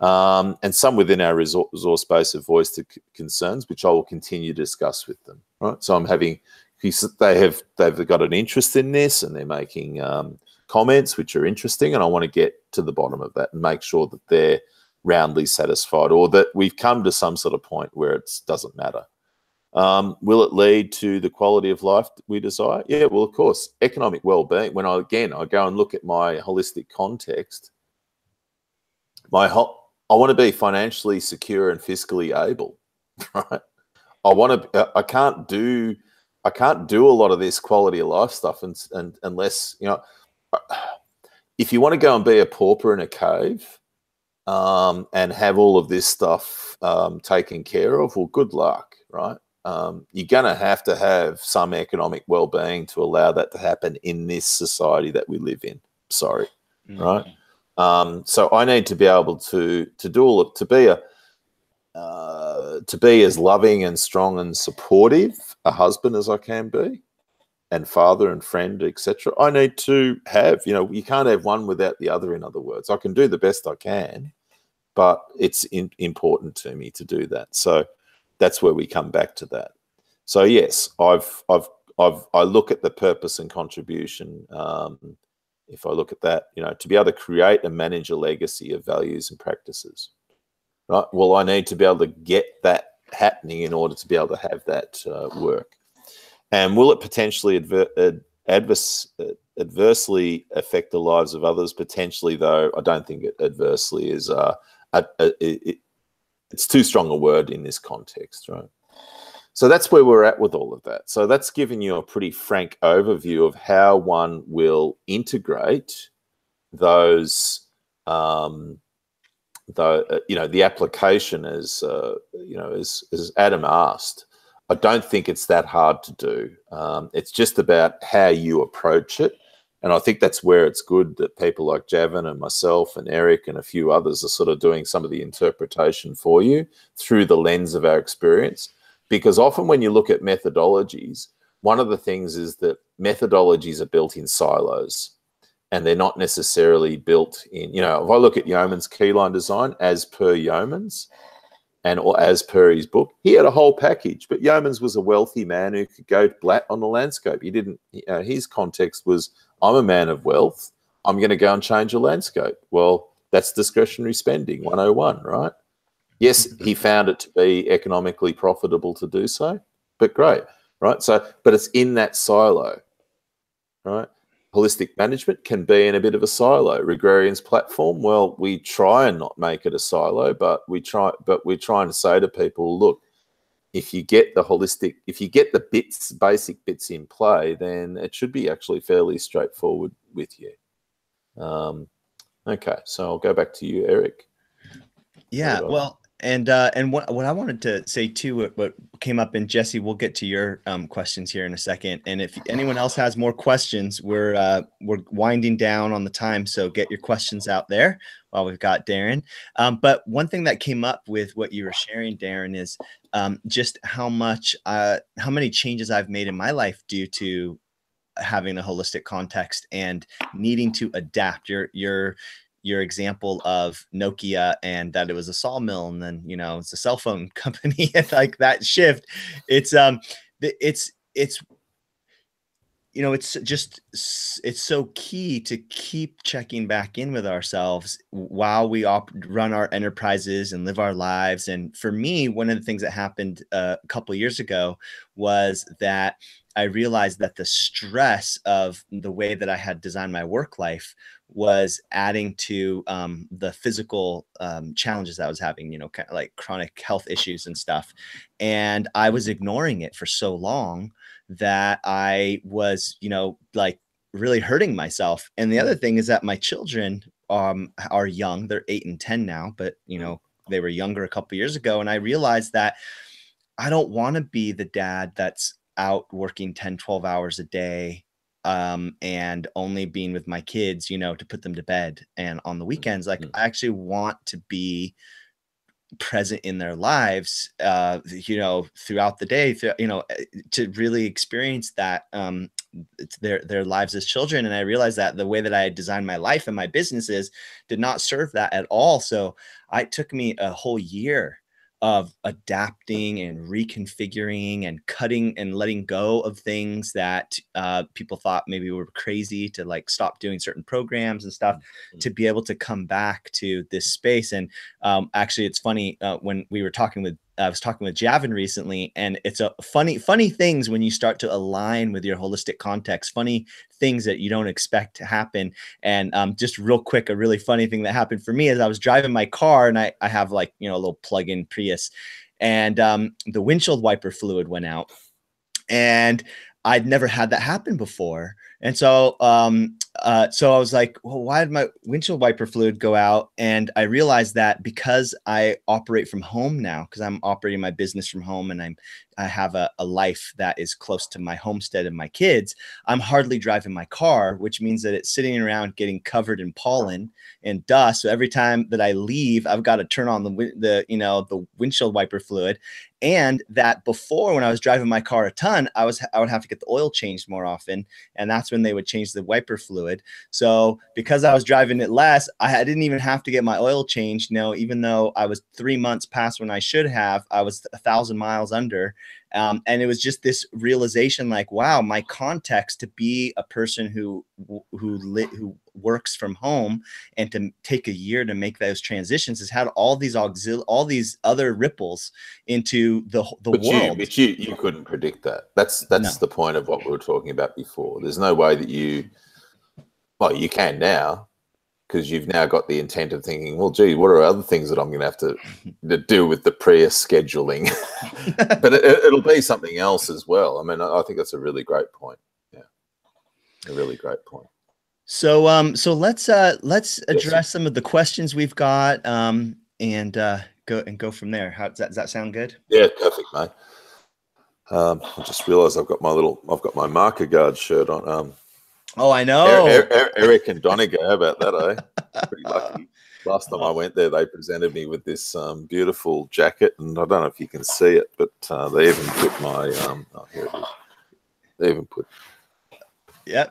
And some within our resource base have voiced concerns, which I will continue to discuss with them, right? So I'm having... they've got an interest in this and they're making comments which are interesting, and I want to get to the bottom of that and make sure that they're roundly satisfied, or that we've come to some sort of point where it doesn't matter. Will it lead to the quality of life we desire? Yeah, well, of course. Economic well-being, when I go and look at my holistic context, I want to be financially secure and fiscally able, right? I can't do a lot of this quality of life stuff and unless, you know, if you want to go and be a pauper in a cave and have all of this stuff taken care of, well, good luck, right? You're going to have some economic well-being to allow that to happen in this society that we live in. Sorry, right? So I need to be able to do all of, to be as loving and strong and supportive a husband as I can be, and father and friend, etc. I need to have, you know, you can't have one without the other. In other words, I can do the best I can, but it's important to me to do that. So that's where we come back to that. So yes, I look at the purpose and contribution. If I look at that, you know, to be able to create and manage a legacy of values and practices, right? Well, I need to be able to get that happening in order to be able to have that work. And will it potentially adversely affect the lives of others? Potentially, though, I don't think it adversely is. It's too strong a word in this context, right? So that's where we're at with all of that. So that's given you a pretty frank overview of how one will integrate those, you know, the application as, you know, as Adam asked. I don't think it's that hard to do. It's just about how you approach it. And I think that's where it's good that people like Javin and myself and Eric and a few others are sort of doing some of the interpretation for you through the lens of our experience. Because often when you look at methodologies, one of the things is that methodologies are built in silos and they're not necessarily built in, you know, if I look at Yeoman's keyline design as per Yeoman's, and or as per his book, he had a whole package. But Yeoman's was a wealthy man who could go black on the landscape. He didn't. His context was, I'm a man of wealth. I'm going to go and change a landscape. Well, that's discretionary spending 101, right? Yes, he found it to be economically profitable to do so, but great, right? So, but it's in that silo, right? Holistic management can be in a bit of a silo. Regrarian's platform, well, we try and not make it a silo, but we're trying to say to people, look, if you get the holistic, if you get the bits, basic bits in play, then it should be actually fairly straightforward with you. Okay, so I'll go back to you, Eric. Yeah, well, and what I wanted to say too, what came up, and Jesse, we'll get to your questions here in a second. And if anyone else has more questions, we're winding down on the time, so get your questions out there while we've got Darren. But one thing that came up with what you were sharing, Darren, is just how many changes I've made in my life due to having a holistic context and needing to adapt. Your example of Nokia and that it was a sawmill and then, you know, it's a cell phone company and like that shift. It's you know, it's so key to keep checking back in with ourselves while we run our enterprises and live our lives. And for me, one of the things that happened a couple of years ago was that I realized that the stress of the way that I had designed my work life was adding to the physical challenges I was having, you know, kind of like chronic health issues and stuff. And I was ignoring it for so long that I was, you know, like really hurting myself. And the other thing is that my children are young. They're 8 and 10 now, but, you know, they were younger a couple of years ago. And I realized that I don't want to be the dad that's out working 10, 12 hours a day and only being with my kids, you know, to put them to bed. And on the weekends, like I actually want to be present in their lives, you know, throughout the day, you know, to really experience that, their lives as children. And I realized that the way that I had designed my life and my businesses did not serve that at all. So it took me a whole year of adapting and reconfiguring and cutting and letting go of things that people thought maybe were crazy, to like stop doing certain programs and stuff, to be able to come back to this space. And actually, it's funny, when we were talking with, I was talking with Javin recently, and it's a funny things when you start to align with your holistic context, funny things that you don't expect to happen. And just real quick, a really funny thing that happened for me is I was driving my car, and I have like, you know, a little plug-in Prius, and the windshield wiper fluid went out, and I'd never had that happen before. And so so I was like, well, why did my windshield wiper fluid go out? And I realized that because I operate from home now, because I'm operating my business from home, and I have a life that is close to my homestead and my kids, I'm hardly driving my car, which means that it's sitting around getting covered in pollen and dust. So every time that I leave, I've got to turn on the windshield wiper fluid. And that before, when I was driving my car a ton, I would have to get the oil changed more often, and that's when they would change the wiper fluid. So because I was driving it less, I didn't even have to get my oil changed. Even though I was 3 months past when I should have, I was 1,000 miles under. And it was just this realization, like, wow, my context to be a person who works from home, and to take a year to make those transitions, has had all these other ripples into the world. But you couldn't predict that. That's no. The point of what we were talking about before. There's no way that you you can now, because you've now got the intent of thinking, well, gee, what are other things that I'm going to have to do with the Prius scheduling? But it'll be something else as well. I mean, I think that's a really great point. Yeah, a really great point. So, let's address some of the questions we've got, and go from there. Does that sound good? Yeah, perfect, mate. I just realised I've got my marker guard shirt on. Oh, I know. Eric and Donegal, how about that, eh? Pretty lucky. Last time I went there, they presented me with this beautiful jacket, and I don't know if you can see it, but they even put my here it is. They even put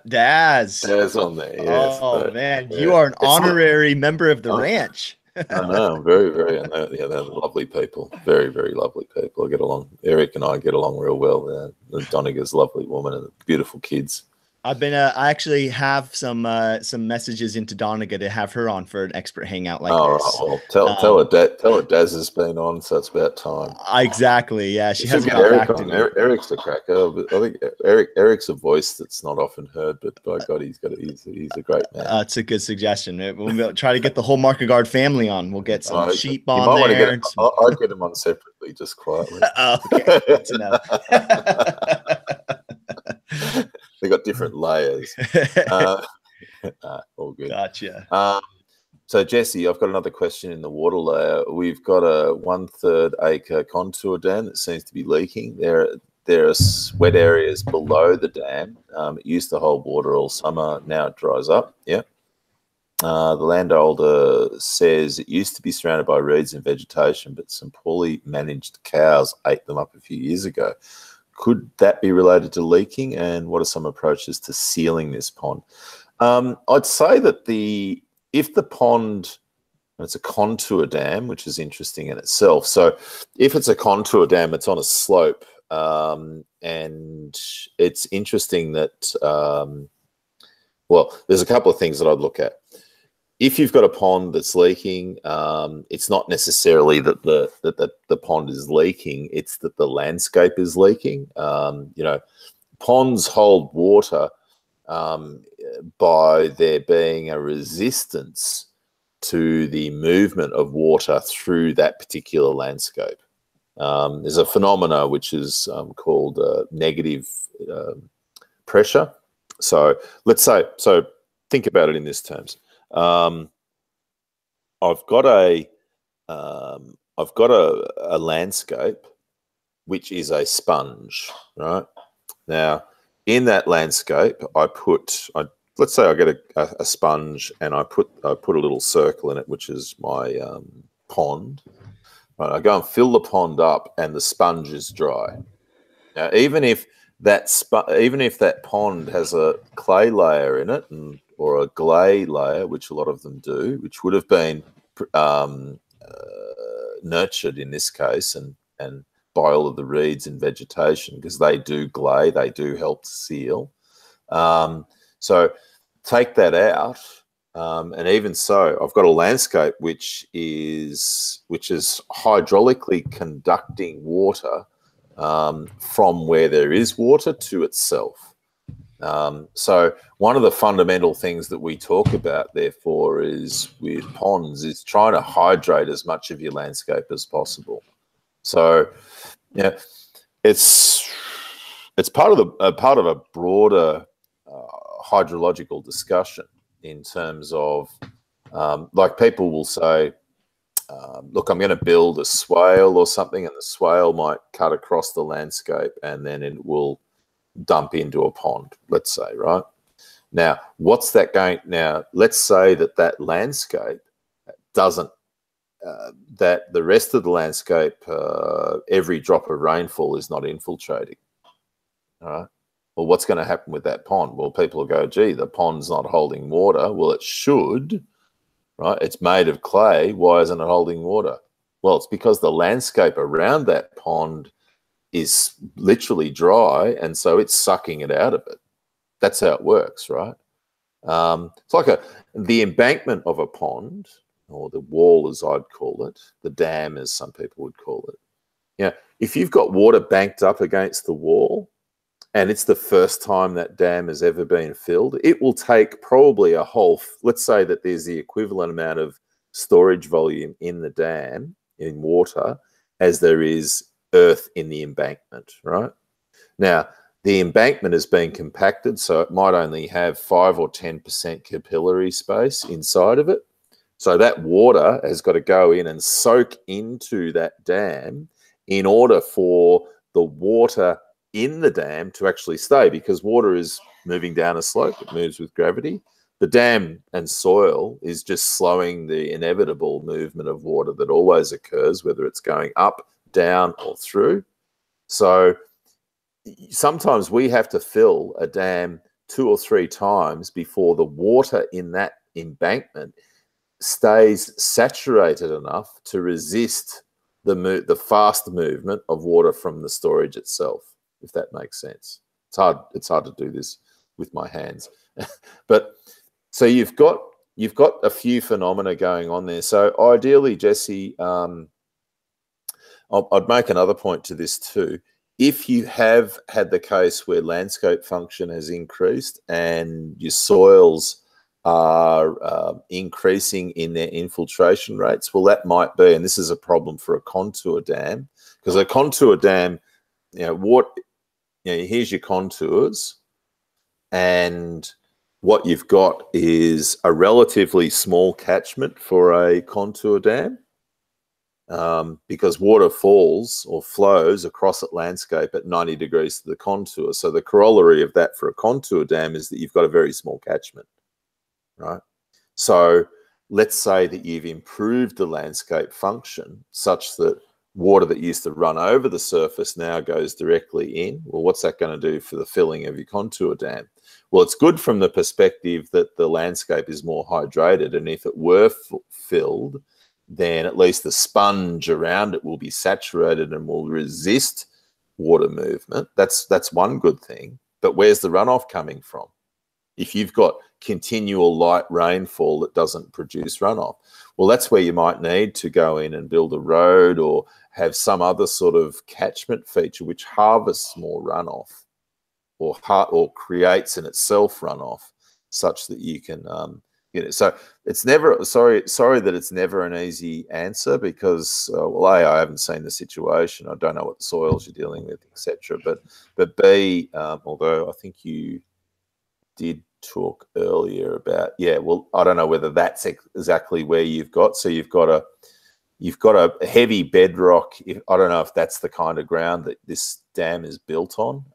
Daz on there. Yes. Oh man, you are an honorary member of the ranch. I know, very, very. They're lovely people, very, very lovely people. I get along. Eric and I get along real well. Donegal's a lovely woman and beautiful kids. I've been. I actually have some messages into Donegal to have her on for an expert hangout like this. Right. Well, tell her Daz has been on, so it's about time. Exactly. Yeah, she hasn't got Eric on. Eric's the cracker. But I think Eric's a voice that's not often heard, but by God, he's a great man. It's a good suggestion. We'll try to get the whole Market Guard family on. We'll get some sheep on there. I'd get them on separately, just quietly. Okay, good to know. They got different layers. All good. Gotcha. So Jesse, I've got another question in the water layer. We've got a 1/3 acre contour dam that seems to be leaking. There are wet areas below the dam. It used to hold water all summer. Now it dries up. Yeah. The landholder says it used to be surrounded by reeds and vegetation, but some poorly managed cows ate them up a few years ago. Could that be related to leaking, and what are some approaches to sealing this pond? I'd say that if the pond, it's a contour dam, which is interesting in itself. So if it's a contour dam, it's on a slope, and it's interesting that, well, there's a couple of things that I'd look at. If you've got a pond that's leaking, it's not necessarily that the pond is leaking; it's that the landscape is leaking. Ponds hold water by there being a resistance to the movement of water through that particular landscape. There's a phenomena which is called negative pressure. So think about it in this terms. I've got a landscape which is a sponge, right? Now, in that landscape, let's say I get a sponge and I put a little circle in it, which is my pond. Right, I go and fill the pond up, and the sponge is dry. Now, even if that pond has a clay layer in it, or a gley layer, which a lot of them do, which would have been nurtured in this case, and by all of the reeds and vegetation, because they do glay, they do help to seal. So take that out, and even so, I've got a landscape which is hydraulically conducting water from where there is water to itself. So one of the fundamental things that we talk about, therefore, is with ponds, is trying to hydrate as much of your landscape as possible. So, yeah, it's part of a broader hydrological discussion in terms of, like, people will say, look, I'm going to build a swale or something, and the swale might cut across the landscape, and then it will dump into a pond, let's say, right? Now, what's that going? Now, let's say that landscape doesn't, that the rest of the landscape, every drop of rainfall is not infiltrating, all right? Well, what's going to happen with that pond? Well, people will go, gee, the pond's not holding water. Well, it should, right? It's made of clay. Why isn't it holding water? Well, it's because the landscape around that pond is literally dry, and so it's sucking it out of it. That's how it works, right? It's like the embankment of a pond, or the wall, as I'd call it, the dam, as some people would call it. Yeah, if you've got water banked up against the wall, and it's the first time that dam has ever been filled, it will take probably a whole, let's say that there's the equivalent amount of storage volume in the dam, in water, as there is earth in the embankment, right? Now, the embankment has been compacted, so it might only have 5 or 10% capillary space inside of it. So that water has got to go in and soak into that dam in order for the water in the dam to actually stay, because water is moving down a slope. It moves with gravity. The dam and soil is just slowing the inevitable movement of water that always occurs, whether it's going up, down, or through. So sometimes we have to fill a dam 2 or 3 times before the water in that embankment stays saturated enough to resist the fast movement of water from the storage itself, if that makes sense. It's hard to do this with my hands. But so you've got a few phenomena going on there. So ideally, Jesse, I'd make another point to this too. If you have had the case where landscape function has increased and your soils are increasing in their infiltration rates, well, that might be, and this is a problem for a contour dam, because a contour dam, here's your contours, and what you've got is a relatively small catchment for a contour dam, because water falls or flows across a landscape at 90 degrees to the contour. So the corollary of that for a contour dam is that you've got a very small catchment, right? So let's say that you've improved the landscape function such that water that used to run over the surface now goes directly in. Well, what's that going to do for the filling of your contour dam? Well, it's good from the perspective that the landscape is more hydrated, and if it were filled, then at least the sponge around it will be saturated and will resist water movement. That's one good thing. But where's the runoff coming from? If you've got continual light rainfall that doesn't produce runoff, well, that's where you might need to go in and build a road or have some other sort of catchment feature which harvests more runoff or creates in itself runoff, such that you can so it's never, sorry that it's never an easy answer, because well, A, I haven't seen the situation, I don't know what soils you're dealing with, etc. But B, although I think you did talk earlier about, well, I don't know whether that's exactly where you've got. So you've got a heavy bedrock. I don't know if that's the kind of ground that this dam is built on,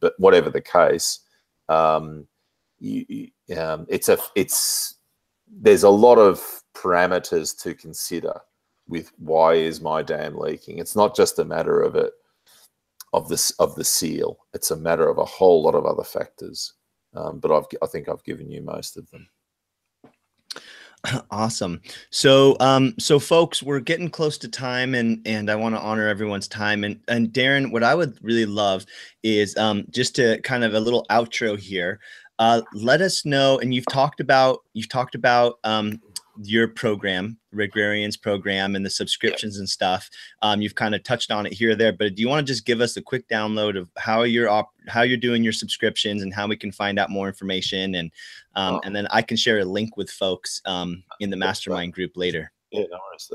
but whatever the case, there's a lot of parameters to consider with why is my dam leaking. It's not just a matter of the seal. It's a matter of a whole lot of other factors. But I think I've given you most of them. Awesome. So, so folks, we're getting close to time, and I want to honor everyone's time. And Darren, what I would really love is just to kind of a little outro here. Let us know, and you've talked about your program, Agrarians program, and the Yeah. subscriptions and stuff. You've kind of touched on it here or there, but do you want to just give us a quick download of how you're doing your subscriptions and how we can find out more information, Oh, and then I can share a link with folks in the that's great. mastermind group later. Yeah, no worries.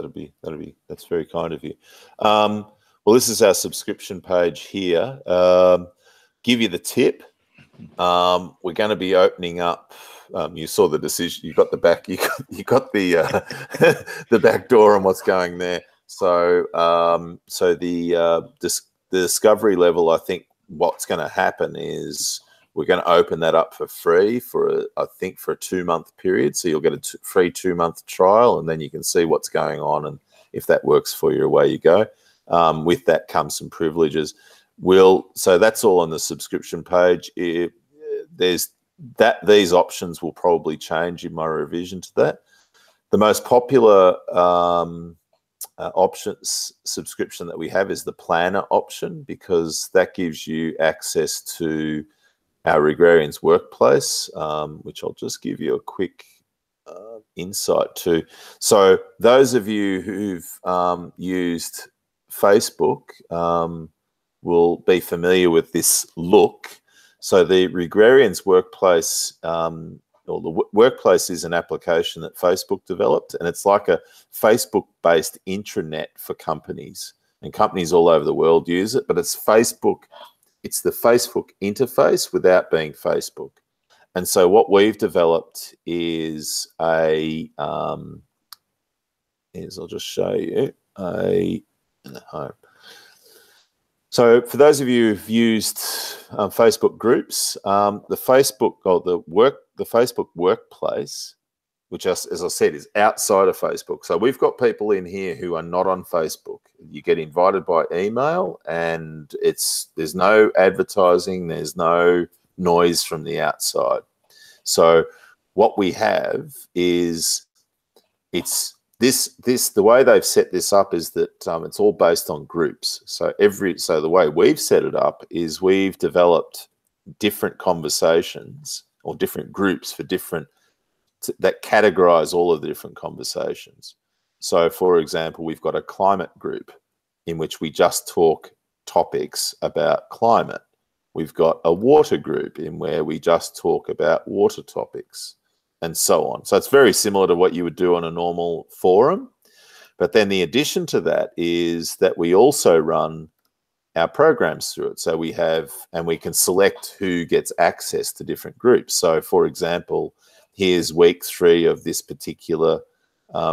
That's very kind of you. Well, this is our subscription page here. Give you the tip. We're going to be opening up. You saw the decision. You got the back. You got the the back door and what's going there. So the discovery level. I think what's going to happen is we're going to open that up for free for I think for a 2-month period. So you'll get a free 2-month trial, and then you can see what's going on, and if that works for you, away you go. With that comes some privileges. So that's all on the subscription page. These options will probably change in my revision to that. The most popular subscription that we have is the planner option, because that gives you access to our Agrarians workplace, which I'll just give you a quick insight to. So those of you who've used Facebook will be familiar with this look. So the Agrarians workplace, or the workplace, is an application that Facebook developed, and it's like a Facebook-based intranet for companies, and companies all over the world use it. But it's Facebook. It's the Facebook interface without being Facebook. And so what we've developed is I'll just show you in the home. So for those of you who've used Facebook groups, the Facebook workplace, which, as I said, is outside of Facebook. So we've got people in here who are not on Facebook. You get invited by email, and there's no advertising, there's no noise from the outside. So what we have is the way they've set this up is that it's all based on groups. So the way we've set it up is we've developed different conversations or different groups for that categorize all of the different conversations. So, for example, we've got a climate group in which we just talk topics about climate. We've got a water group in where we just talk about water topics, and so on. So it's very similar to what you would do on a normal forum. But then the addition to that is that we also run our programs through it. So we can select who gets access to different groups. So, for example, here's week 3 of this particular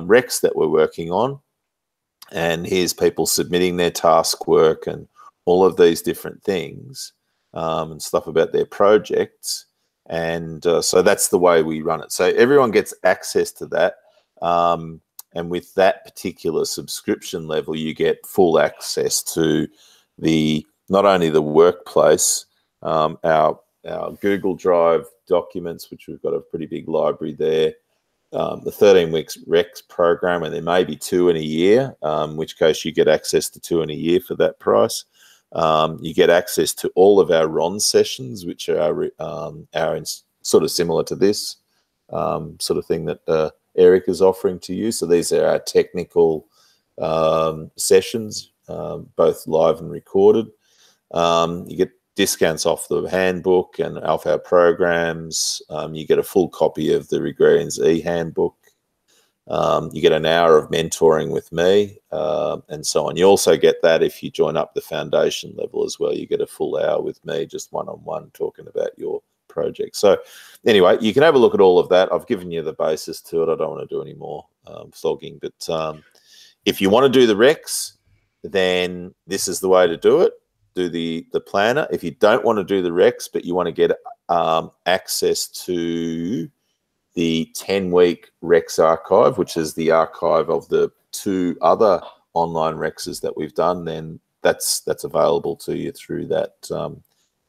Rex that we're working on. And here's people submitting their task work and all of these different things and stuff about their projects. And so that's the way we run it. So everyone gets access to that. And with that particular subscription level, you get full access to not only the workplace, our Google Drive documents, which we've got a pretty big library there, the 13 weeks Rex program, and there may be 2 in a year, in which case you get access to 2 in a year for that price. You get access to all of our RON sessions, which are sort of similar to this sort of thing that Eric is offering to you. So these are our technical sessions, both live and recorded. You get discounts off the handbook and off our programs. You get a full copy of the Agrarians e-handbook. You get an hour of mentoring with me, and so on. You also get that if you join up the foundation level as well. You get a full hour with me, just one-on-one, talking about your project. So anyway, you can have a look at all of that. I've given you the basis to it. I don't want to do any more flogging. But if you want to do the Rex, then this is the way to do it. Do the planner. If you don't want to do the Rex, but you want to get access to the 10-week Rex archive, which is the archive of the 2 other online Rexes that we've done, then that's available to you through that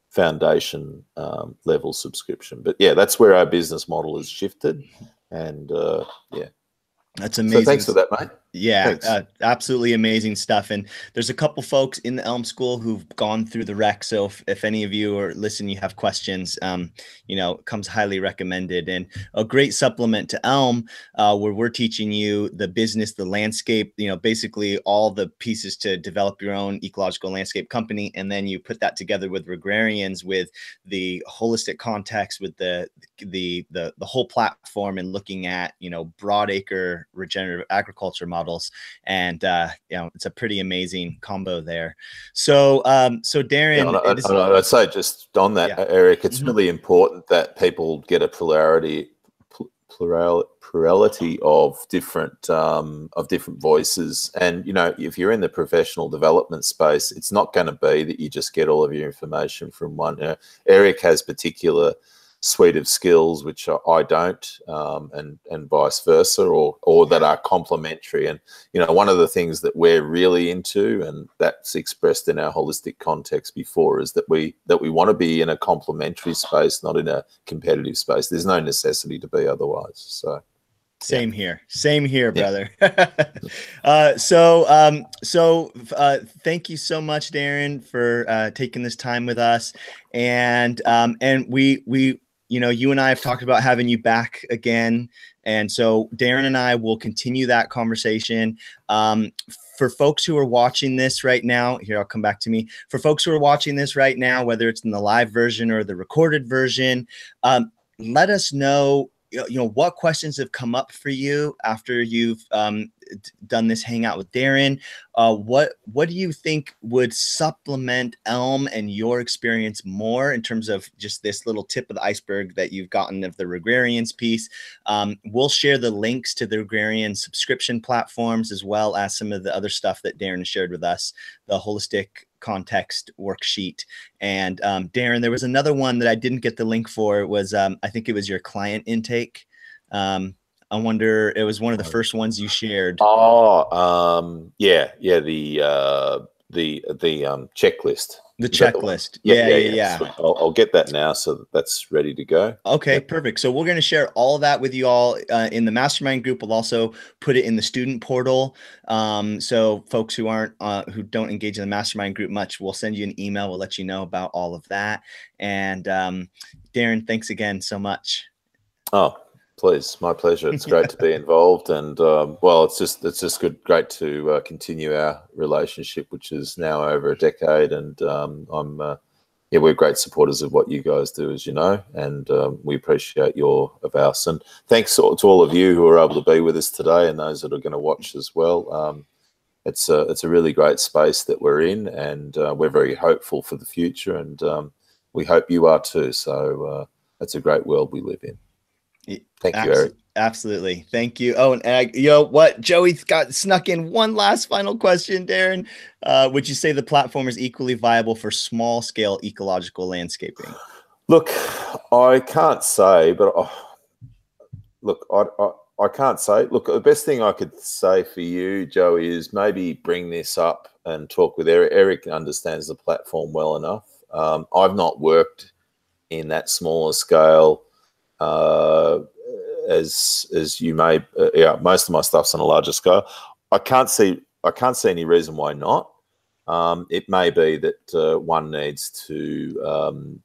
foundation level subscription. But yeah, that's where our business model has shifted, and yeah, That's So amazing. thanks for that, mate. Yeah, Thanks. absolutely amazing stuff. And there's a couple folks in the Elm School who've gone through the rec. So if any of you are listening, you have questions, it comes highly recommended. And a great supplement to Elm, where we're teaching you the business, the landscape, basically all the pieces to develop your own ecological landscape company. And then you put that together with Regrarians, with the holistic context, with the whole platform, and looking at, broad acre regenerative agriculture models. And it's a pretty amazing combo there. So Darren, and I'd say just on that, Eric, it's really important that people get a plurality of different voices. And if you're in the professional development space, it's not going to be that you just get all of your information from one. Eric has particular suite of skills which I don't, and vice versa, or that are complementary. And one of the things that we're really into, and that's expressed in our holistic context before, is that we want to be in a complementary space, not in a competitive space. There's no necessity to be otherwise. So same here, brother. Thank you so much, Darren, for taking this time with us. And we you and I have talked about having you back again. And so Darren and I will continue that conversation. For folks who are watching this right now, here, I'll come back to me. For folks who are watching this right now, whether it's in the live version or the recorded version, let us know, what questions have come up for you after you've done this hangout with Darren. What do you think would supplement Elm and your experience more in terms of just this little tip of the iceberg that you've gotten of the Regrarians piece? We'll share the links to the Regrarian subscription platforms, as well as some of the other stuff that Darren shared with us, the holistic context worksheet. And Darren, there was another one that I didn't get the link for. It was I think it was your client intake. I wonder, it was one of the first ones you shared. The checklist. The checklist. Yeah. So I'll get that now, so that's ready to go. Okay, perfect. So we're going to share all of that with you all in the mastermind group. We'll also put it in the student portal. So folks who who don't engage in the mastermind group much, we'll send you an email. We'll let you know about all of that. And Darren, thanks again so much. Oh, please, my pleasure. It's great to be involved, and it's just great to continue our relationship, which is now over a decade. And we're great supporters of what you guys do, as you know, and we appreciate your avowals. And thanks to all of you who are able to be with us today, and those that are going to watch as well. It's a really great space that we're in, and we're very hopeful for the future, and we hope you are too. So it's a great world we live in. Thank you, Eric. Absolutely. Thank you. Oh, and Joey got snuck in one last final question, Darren. Would you say the platform is equally viable for small scale ecological landscaping? Look, I can't say, but I can't say. Look, the best thing I could say for you, Joey, is maybe bring this up and talk with Eric. Eric understands the platform well enough. I've not worked in that smaller scale as you may. Most of my stuff's on a larger scale. I can't see any reason why not. It may be that one needs to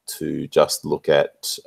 just look at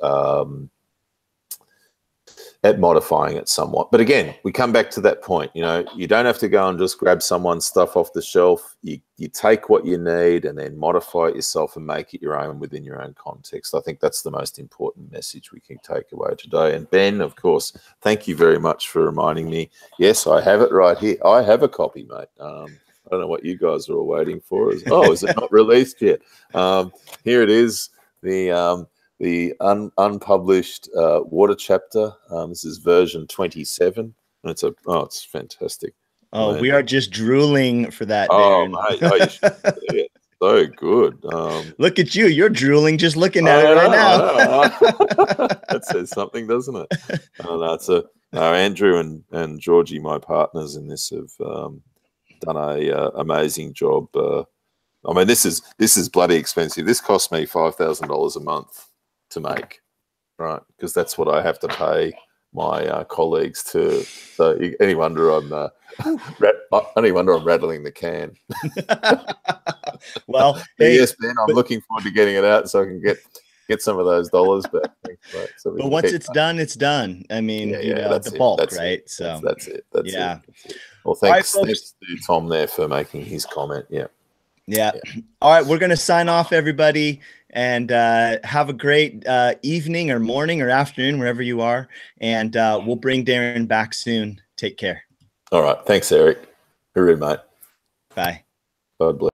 modifying it somewhat. But again, we come back to that point. You don't have to go and just grab someone's stuff off the shelf. You take what you need and then modify it yourself and make it your own within your own context. I think that's the most important message we can take away today. And Ben, of course, thank you very much for reminding me. Yes, I have it right here. I have a copy, mate. I don't know what you guys are all waiting for. Is it not released yet? Here it is. The unpublished water chapter. This is version 27. And it's fantastic. Oh, man. We are just drooling for that, Darren. Mate, you should see it. So good. Look at you. You're drooling just looking at it right now. That says something, doesn't it? Andrew and Georgie, my partners in this, have done a amazing job. I mean, this is bloody expensive. This cost me $5,000 a month to make, right? Because that's what I have to pay my colleagues too. So any wonder I'm rattling the can. Well, hey, yes, Ben, I'm looking forward to getting it out so I can get some of those dollars back. Thanks, mate. So but once it's done, it's done. I mean, that's the it. bulk, That's right? it. So That's it. That's yeah. it. That's it. Well, All right, thanks folks. to Tom there for making his comment. Yeah. All right, we're gonna sign off, everybody, and have a great evening or morning or afternoon, wherever you are. And we'll bring Darren back soon. Take care. All right. Thanks, Eric. Hooroo, mate. Bye. God bless.